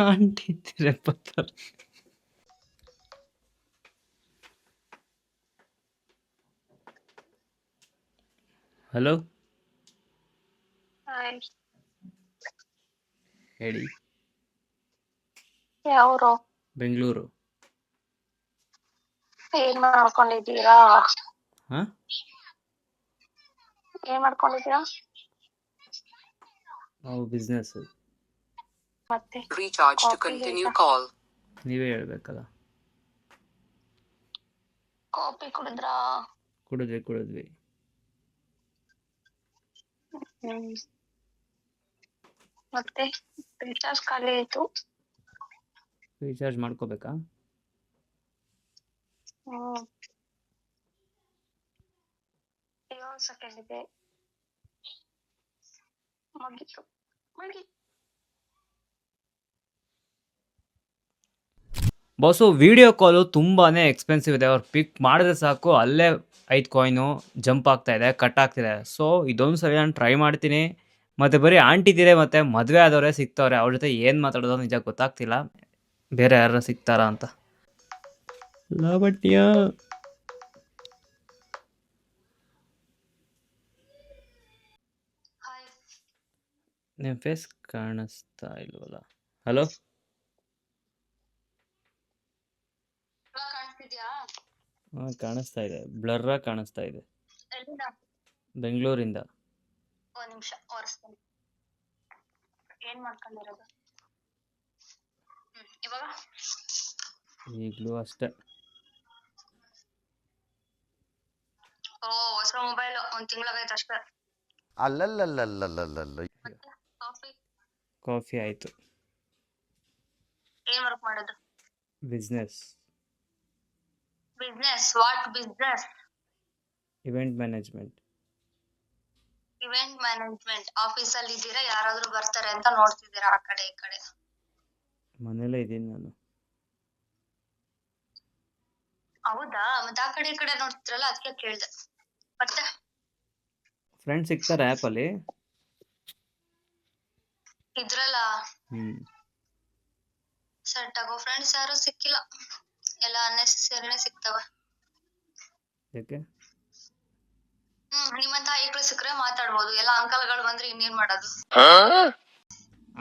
ಅಂಟಿದ್ದೀರ ಪತ್ತ. ಹಲೋ, ಹೇಳಿ. ಯಾವ್ರು? ಬೆಂಗಳೂರು. ಏನ್ ಮಾಡ್ಕೊಂಡಿದ್ದೀರಾ? ಹಾಂ, ಏನ್ ಮಾಡ್ಕೊಂಡಿದ್ದೀರಾ? ನಾವು ಬಿಸ್ನೆಸ್ಸು. ಮತ್ತೆ Recharge to ಕಾಫಿ continue ಆಯ್ತಾ? call. ನೀವೇ ಹೇಳ್ಬೇಕಲ್ಲ. ಕಾಫಿ ಕುಡಿದ್ರಾ? ಕುಡಿದ್ವಿ. ಮತ್ತೆ ರೀಚಾರ್ಜ್ ಖಾಲಿ ಆಯ್ತು. ರೀಚಾರ್ಜ್ ಮಾಡ್ಕೋಬೇಕಾ? ಹ್ಮ್ 7 ಸೆಕೆಂಡ್ ಇದೆ, ಮುಗೀತು. ಬಾಸು, ವಿಡಿಯೋ ಕಾಲು ತುಂಬಾ ಎಕ್ಸ್ಪೆನ್ಸಿವ್ ಇದೆ. ಅವ್ರು ಪಿಕ್ ಮಾಡಿದ್ರೆ ಸಾಕು ಅಲ್ಲೇ 5 ಕಾಯಿನು ಜಂಪ್ ಆಗ್ತಾ ಇದೆ, ಕಟ್ ಆಗ್ತಿದೆ. ಸೊ ಇದೊಂದು ಸರಿ ನಾನು ಟ್ರೈ ಮಾಡ್ತೀನಿ. ಮತ್ತು ಬರೀ ಆಂಟಿದ್ದೀರೆ ಮತ್ತು ಮದುವೆ ಆದವರೇ ಸಿಗ್ತವ್ರೆ. ಅವ್ರ ಜೊತೆ ಏನು ಮಾತಾಡೋದು ನಿಜ ಗೊತ್ತಾಗ್ತಿಲ್ಲ. ಬೇರೆ ಯಾರು ಸಿಗ್ತಾರಾ ಅಂತ. ಲಾವಣ್ಯ, ಹಾಯ್, ನಿಮ್ಮ ಫೇಸ್ ಕಾಣಿಸ್ತಾ ಇಲ್ವಲ್ಲ. ಹಲೋ, ಇವಾಗ ಕಾಣಿಸ್ತಿದ್ಯಾ? ಹಾಂ ಕಾಣಿಸ್ತಾ ಇದೆ, ಬ್ಲರ್ರಾಗಿ ಕಾಣಿಸ್ತಾ ಇದೆ. ಎಲ್ಲಿಂದ? ಬೆಂಗಳೂರಿಂದ. ಒಂದ್ ನಿಮಿಷ ಒರೆಸ್ತೀನಿ. ಏನ್ ಮಾಡ್ಕೊಂಡಿರೋದು? ಇವಾಗ ಈಗಲೂ ಅಷ್ಟೇ. ಹೊಸ ಮೊಬೈಲ್ 1 ತಿಂಗಳಾಗೈತೆ ಅಷ್ಟೇ. ಅಲ್ಲಲ್ಲಲ್ಲಲ್ಲಲ್ಲಲ್ಲ. ಮತ್ತೆ ಕಾಫಿ ಕಾಫಿ ಆಯಿತು. ಏನ್ ವರ್ಕ್ ಮಾಡೋದು? Business, what business? Event management. Event management. ಆಫೀಸಲ್ಲಿ ಇದ್ದೀರಾ? ಯಾರಾದ್ರೂ ಬರ್ತಾರೆ ಅಂತ ನೋಡ್ತಿದ್ದೀರಾ ಆ ಕಡೆ ಈ ಕಡೆ? ಮನೇಲೇ ಇದ್ದೀನಿ ನಾನು. ಹೌದಾ? ಮತ್ತೆ ಆ ಕಡೆ ಈ ಕಡೆ ನೋಡ್ತಿರಲ್ಲ, ಅದಕ್ಕೆ ಕೇಳ್ದೆ. ಮತ್ತೆ ಫ್ರೆಂಡ್ಸ್ ಸಿಗ್ತಾರೆ ಆ್ಯಪಲ್ಲಿ. ಇದ್ರಲ್ಲ ಸೆಟ್ ಆಗೋ ಫ್ರೆಂಡ್ಸ್ ಯಾರು ಸಿಕ್ಕಿಲ್ಲ. ಎಲ್ಲ ಅನ್ನೆಸೆಸರಿನೇ ಸಿಗ್ತವೆ. ಯಾಕೆ? ನಿಮ್ಮಂತ ಐಕ್ಳು ಸಿಕ್ಕರೆ ಮಾತಾಡ್ಬೋದು. ಎಲ್ಲ ಅಂಕಲ್ಗಳು ಬಂದ್ರೆ ಇನ್ನೇನ್ ಮಾಡೋದು?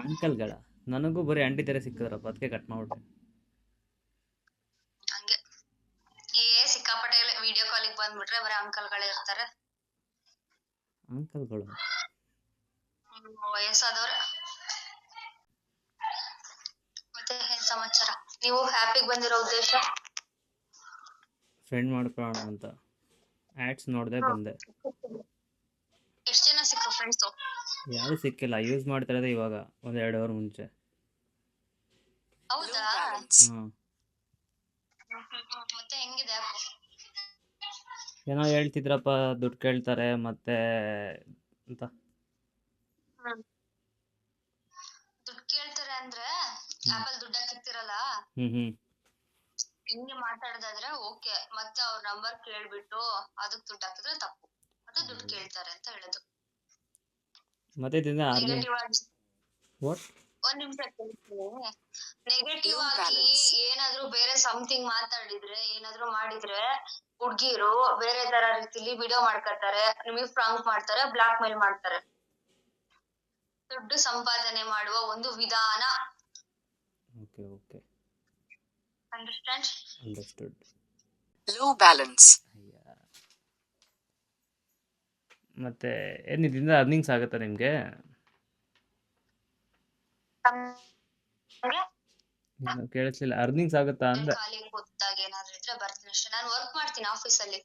ಅಂಕಲ್ಗಳ? ನನಗೂ ಬರೀ ಅಂಟಿದ್ದಾರೆ ಸಿಕ್ಕಿದ್ರಪ್ಪ, ಅದಕ್ಕೆ ಕಟ್ ಮಾಡ್ಬಿಟ್ಟೆ. ಹಂಗೆ ಸಿಕ್ಕಾಪಟ್ಟೆ ವಿಡಿಯೋ ಕಾಲಿಗೆ ಬಂದ್ಬಿಟ್ರೆ ಬರೀ ಅಂಕಲ್ಗಳೇ ಇರ್ತಾರೆ. ಅಂಕಲ್ಗಳು ವಯಸ್ಸಾದವ್ರೆ. ಮತ್ತೆ ಏನ್ ಸಮಾಚಾರ? ನೀವು ಹ್ಯಾಪಿಗೆ ಬಂದಿರೋ ಉದ್ದೇಶ? ಫ್ರೆಂಡ್ ಮಾಡ್ಕೊಳ್ಳೋಣ ಅಂತ ಆ್ಯಡ್ಸ್ ನೋಡಿದೆ ಬಂದೆ. ಎಷ್ಟ್ ಜನ ಸಿಕ್ರು ಫ್ರೆಂಡ್ಸು? ಯಾರು ಸಿಕ್ಕಿಲ್ಲ. ಯೂಸ್ ಮಾಡ್ತಾ ಇರೋದೇ ಇವಾಗ, 1-2 ಅವರ್ ಮುಂಚೆ. ಹೌದಾ? ಹಾಂ, ಮತ್ತೆ ಹೆಂಗಿದೆ ಆ್ಯಪ್? ಏನೋ ಹೇಳ್ತಿದ್ರಪ್ಪ, ದುಡ್ಡು ಕೇಳ್ತಾರೆ ಮತ್ತೆ ಅಂತ. ದುಡ್ಡು ಕೇಳ್ತಾರೆ ಅಂದ್ರೆ ಆಪಲ್ ದುಡ್ಡು ಹಾಕಿರ್ತಿರಲ್ಲ, ಹ್ಞೂ ಹಿಂಗೆ ಮಾತಾಡೋದಾದ್ರೆ ಓಕೆ. ಮತ್ತೆ ಅವ್ರ ನಂಬರ್ ಕೇಳ್ಬಿಟ್ಟು ಅದಕ್ ದುಡ್ಡು ಹಾಕಿದ್ರೆ ತಪ್ಪು. ಅದು ದುಡ್ಡು ಕೇಳ್ತಾರೆ ಅಂತ ಹೇಳೋದು. ಮತ್ತೆ ಇದರಿಂದ ನೆಗೆಟಿವ್ ಆಗಿ ವಾಟ್? ಒಂದ್ ನಿಮಿಷ ಕೇಳ್ತೀನಿ. ನೆಗೆಟಿವ್ ಆಗಿ ಏನಾದ್ರೂ ಬೇರೆ ಸಮಥಿಂಗ್ ಮಾತಾಡಿದ್ರೆ, ಏನಾದ್ರೂ ಮಾಡಿದ್ರೆ ಹುಡ್ಗಿರು ಬೇರೆ ತರ ರೀತಿಲಿ ವಿಡಿಯೋ ಮಾಡ್ಕೊತಾರೆ, ನಿಮಗೆ ಫ್ರಾಂಕ್ ಮಾಡ್ತಾರೆ, ಬ್ಲಾಕ್ ಮೇಲ್ ಮಾಡ್ತಾರೆ. ದುಡ್ಡು ಸಂಪಾದನೆ ಮಾಡುವ ಒಂದು ವಿಧಾನ. Okay okay understand? Understood. Low balance. ಮತ್ತೆ ಏನು ಇದರಿಂದ ಅರ್ನಿಂಗ್ಸ್ ಆಗುತ್ತಾ ನಿಮಗೆ? ಏನು ಕೇಳಿಸ್ಲಿಲ್ಲ. ಅರ್ನಿಂಗ್ಸ್ ಆಗುತ್ತಾ ಅಂದೆ. ಖಾಲಿ ಕೂತಾಗ ಏನಾದ್ರು ಇದ್ರೆ ಬರ್ತೀನಿ ಅಷ್ಟೇ. ನಾನು ವರ್ಕ್ ಮಾಡ್ತೀನಿ ಆಫೀಸಲ್ಲಿ,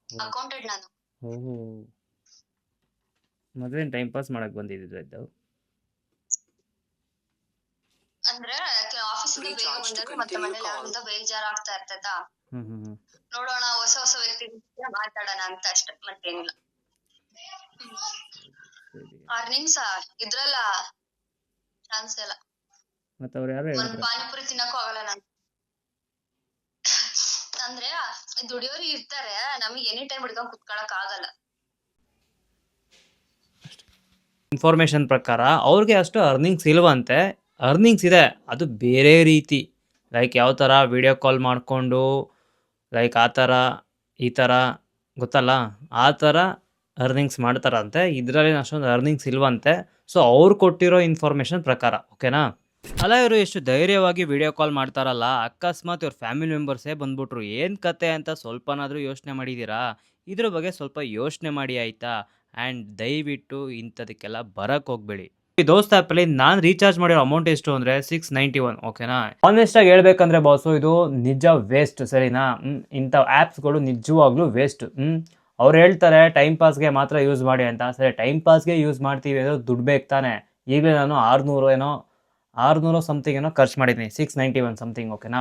ಅಕೌಂಟೆಂಟ್ ನಾನು. ಓಹೋ, ಮದುವೆ ಟೈಮ್ ಪಾಸ್ ಮಾಡಕ್ ಬಂದಿದ್ದು ಇದು? ಅಂದ್ರೆ ಆಫೀಸಿಂದ ಬೇಗ ಬಂದ್ರೆ ಮತ್ತೆ ಮನೇಲಿ ಯಾರಿಂದ ಬೇಜಾರಾಗ್ತಾ ಇರ್ತೈತಾ, ನೋಡೋಣ ಹೊಸ ಹೊಸ ವ್ಯಕ್ತಿ ಜೊತೆ ಮಾತಾಡೋಣ ಅಂತ ಅಷ್ಟೇ, ಮತ್ತೇನಿಲ್ಲ. ಅರ್ನಿಂಗ್ಸ್ ಇದ್ರಲ್ಲ ಚಾನ್ಸ್ ಇಲ್ಲ. ಮತ್ತೆ ಅವ್ರು ಯಾರು ಒಂದ್ ಹೇಳಿದ್ರು? ಪಾನಿಪುರಿ ತಿನ್ನಕ್ಕೂ ಆಗಲ್ಲ ನಾನು. ಅಂದ್ರೆ ದುಡಿಯೋರು ಇರ್ತಾರೆ, ನಮಗೆ ಎನಿ ಟೈಮ್ ಹಿಡ್ಕೊಂಡ್ ಕುತ್ಕೊಳಕ್ ಆಗಲ್ಲ. ಇನ್ಫಾರ್ಮೇಶನ್ ಪ್ರಕಾರ ಅವ್ರಿಗೆ ಅಷ್ಟು ಅರ್ನಿಂಗ್ಸ್ ಇಲ್ವಂತೆ. ಅರ್ನಿಂಗ್ಸ್ ಇದೆ, ಅದು ಬೇರೆ ರೀತಿ. ಲೈಕ್ ಯಾವ ಥರ ವಿಡಿಯೋ ಕಾಲ್ ಮಾಡಿಕೊಂಡು ಲೈಕ್ ಆ ಥರ ಈ ಥರ ಗೊತ್ತಲ್ಲ, ಆ ಥರ ಅರ್ನಿಂಗ್ಸ್ ಮಾಡ್ತಾರಂತೆ. ಇದರಲ್ಲಿ ಅಷ್ಟೊಂದು ಅರ್ನಿಂಗ್ಸ್ ಇಲ್ವಂತೆ. ಸೊ ಅವ್ರು ಕೊಟ್ಟಿರೋ ಇನ್ಫಾರ್ಮೇಷನ್ ಪ್ರಕಾರ, ಓಕೆನಾ? ಅಲ್ಲ, ಇವರು ಎಷ್ಟು ಧೈರ್ಯವಾಗಿ ವಿಡಿಯೋ ಕಾಲ್ ಮಾಡ್ತಾರಲ್ಲ, ಅಕಸ್ಮಾತ್ ಇವ್ರ ಫ್ಯಾಮಿಲಿ ಮೆಂಬರ್ಸೇ ಬಂದ್ಬಿಟ್ರು, ಏನು ಕತೆ ಅಂತ ಸ್ವಲ್ಪನಾದರೂ ಯೋಚನೆ ಮಾಡಿದ್ದೀರಾ? ಇದ್ರ ಬಗ್ಗೆ ಸ್ವಲ್ಪ ಯೋಚನೆ ಮಾಡಿ ಆಯಿತಾ? ಆ್ಯಂಡ್ ದಯವಿಟ್ಟು ಇಂಥದಕ್ಕೆಲ್ಲ ಬರಕ್ಕೆ ಹೋಗಬೇಡಿ. ಈ ದೋಸ್ತ್ ಆ್ಯಪಲ್ಲಿ ನಾನು ರೀಚಾರ್ಜ್ ಮಾಡಿರೋ ಅಮೌಂಟ್ ಎಷ್ಟು ಅಂದರೆ 691, ಓಕೆನಾ? ಆನೆಸ್ಟಾಗಿ ಹೇಳ್ಬೇಕಂದ್ರೆ ಬಾಸು, ಇದು ನಿಜ ವೇಸ್ಟ್, ಸರಿನಾ? ಇಂಥ ಆ್ಯಪ್ಸ್ಗಳು ನಿಜವಾಗ್ಲೂ ವೇಸ್ಟ್. ಅವ್ರು ಹೇಳ್ತಾರೆ ಟೈಮ್ ಪಾಸ್ಗೆ ಮಾತ್ರ ಯೂಸ್ ಮಾಡಿ ಅಂತ. ಸರಿ, ಟೈಮ್ ಪಾಸ್ಗೆ ಯೂಸ್ ಮಾಡ್ತೀವಿ ಅಂದರೆ ದುಡ್ಡು ಬೇಕು ತಾನೆ. ಈಗಲೇ ನಾನು 600 ಸಮಥಿಂಗ್ ಏನೋ ಖರ್ಚು ಮಾಡಿದ್ದೀನಿ, 691 ಸಮಥಿಂಗ್, ಓಕೆನಾ?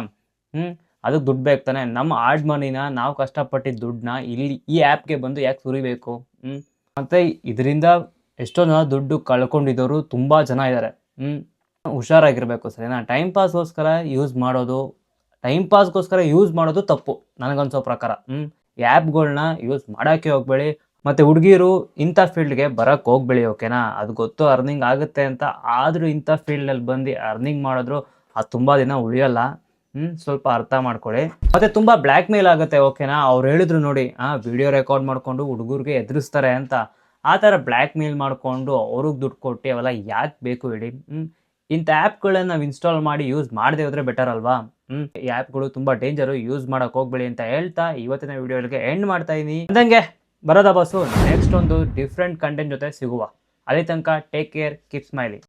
ಅದಕ್ಕೆ ದುಡ್ಡು ಬೇಕು ತಾನೆ. ನಮ್ಮ ಆಡ್ ಮನಿನ, ನಾವು ಕಷ್ಟಪಟ್ಟಿದ್ದ ದುಡ್ಡನ್ನ ಇಲ್ಲಿ ಈ ಆ್ಯಪ್ಗೆ ಬಂದು ಯಾಕೆ ಸುರಿಬೇಕು? ಮತ್ತು ಇದರಿಂದ ಎಷ್ಟೋ ಜನ ದುಡ್ಡು ಕಳ್ಕೊಂಡಿದ್ದವರು ತುಂಬ ಜನ ಇದ್ದಾರೆ. ಹುಷಾರಾಗಿರಬೇಕು, ಸರಿನಾ? ಟೈಮ್ ಪಾಸ್ಗೋಸ್ಕರ ಯೂಸ್ ಮಾಡೋದು ತಪ್ಪು ನನಗನ್ಸೋ ಪ್ರಕಾರ. ಈ ಆ್ಯಪ್ಗಳನ್ನ ಯೂಸ್ ಮಾಡೋಕ್ಕೆ ಹೋಗಬೇಡಿ. ಮತ್ತು ಹುಡುಗಿರು ಇಂಥ ಫೀಲ್ಡ್ಗೆ ಬರೋಕ್ಕೆ ಹೋಗಬೇಡಿ, ಓಕೆನಾ? ಅದು ಗೊತ್ತು ಅರ್ನಿಂಗ್ ಆಗುತ್ತೆ ಅಂತ, ಆದರೂ ಇಂಥ ಫೀಲ್ಡಲ್ಲಿ ಬಂದು ಅರ್ನಿಂಗ್ ಮಾಡಿದ್ರು ಅದು ತುಂಬ ದಿನ ಉಳಿಯೋಲ್ಲ. ಸ್ವಲ್ಪ ಅರ್ಥ ಮಾಡ್ಕೊಳ್ಳಿ. ಮತ್ತು ತುಂಬ ಬ್ಲ್ಯಾಕ್ ಮೇಲ್ ಆಗುತ್ತೆ, ಓಕೆನಾ? ಅವ್ರು ಹೇಳಿದ್ರು ನೋಡಿ, ವಿಡಿಯೋ ರೆಕಾರ್ಡ್ ಮಾಡಿಕೊಂಡು ಹುಡುಗರಿಗೆ ಎದುರಿಸ್ತಾರೆ ಅಂತ. ಆ ಥರ ಬ್ಲ್ಯಾಕ್ ಮೇಲ್ ಮಾಡಿಕೊಂಡು ಅವ್ರಿಗೆ ದುಡ್ಡು ಕೊಟ್ಟು ಅವೆಲ್ಲ ಯಾಕೆ ಬೇಕು ಹೇಳಿ? ಇಂಥ ಆ್ಯಪ್ಗಳನ್ನ ನಾವು ಇನ್ಸ್ಟಾಲ್ ಮಾಡಿ ಯೂಸ್ ಮಾಡದೆ ಹೋದರೆ ಬೆಟರ್ ಅಲ್ವಾ? ಈ ಆ್ಯಪ್ಗಳು ತುಂಬ ಡೇಂಜರು, ಯೂಸ್ ಮಾಡೋಕ್ಕೆ ಹೋಗಬೇಡಿ ಅಂತ ಹೇಳ್ತಾ ಇವತ್ತಿನ ವಿಡಿಯೋಗೆ ಎಂಡ್ ಮಾಡ್ತಾ ಇದ್ದೀನಿ. ಅಂದಂಗೆ ಬರೋದಾ ಬಸ್ಸು, ನೆಕ್ಸ್ಟ್ ಒಂದು ಡಿಫ್ರೆಂಟ್ ಕಂಟೆಂಟ್ ಜೊತೆ ಸಿಗುವ. ಅಲ್ಲಿ ತನಕ ಟೇಕ್ ಕೇರ್, ಕೀಪ್ ಸ್ಮೈಲಿಂಗ್.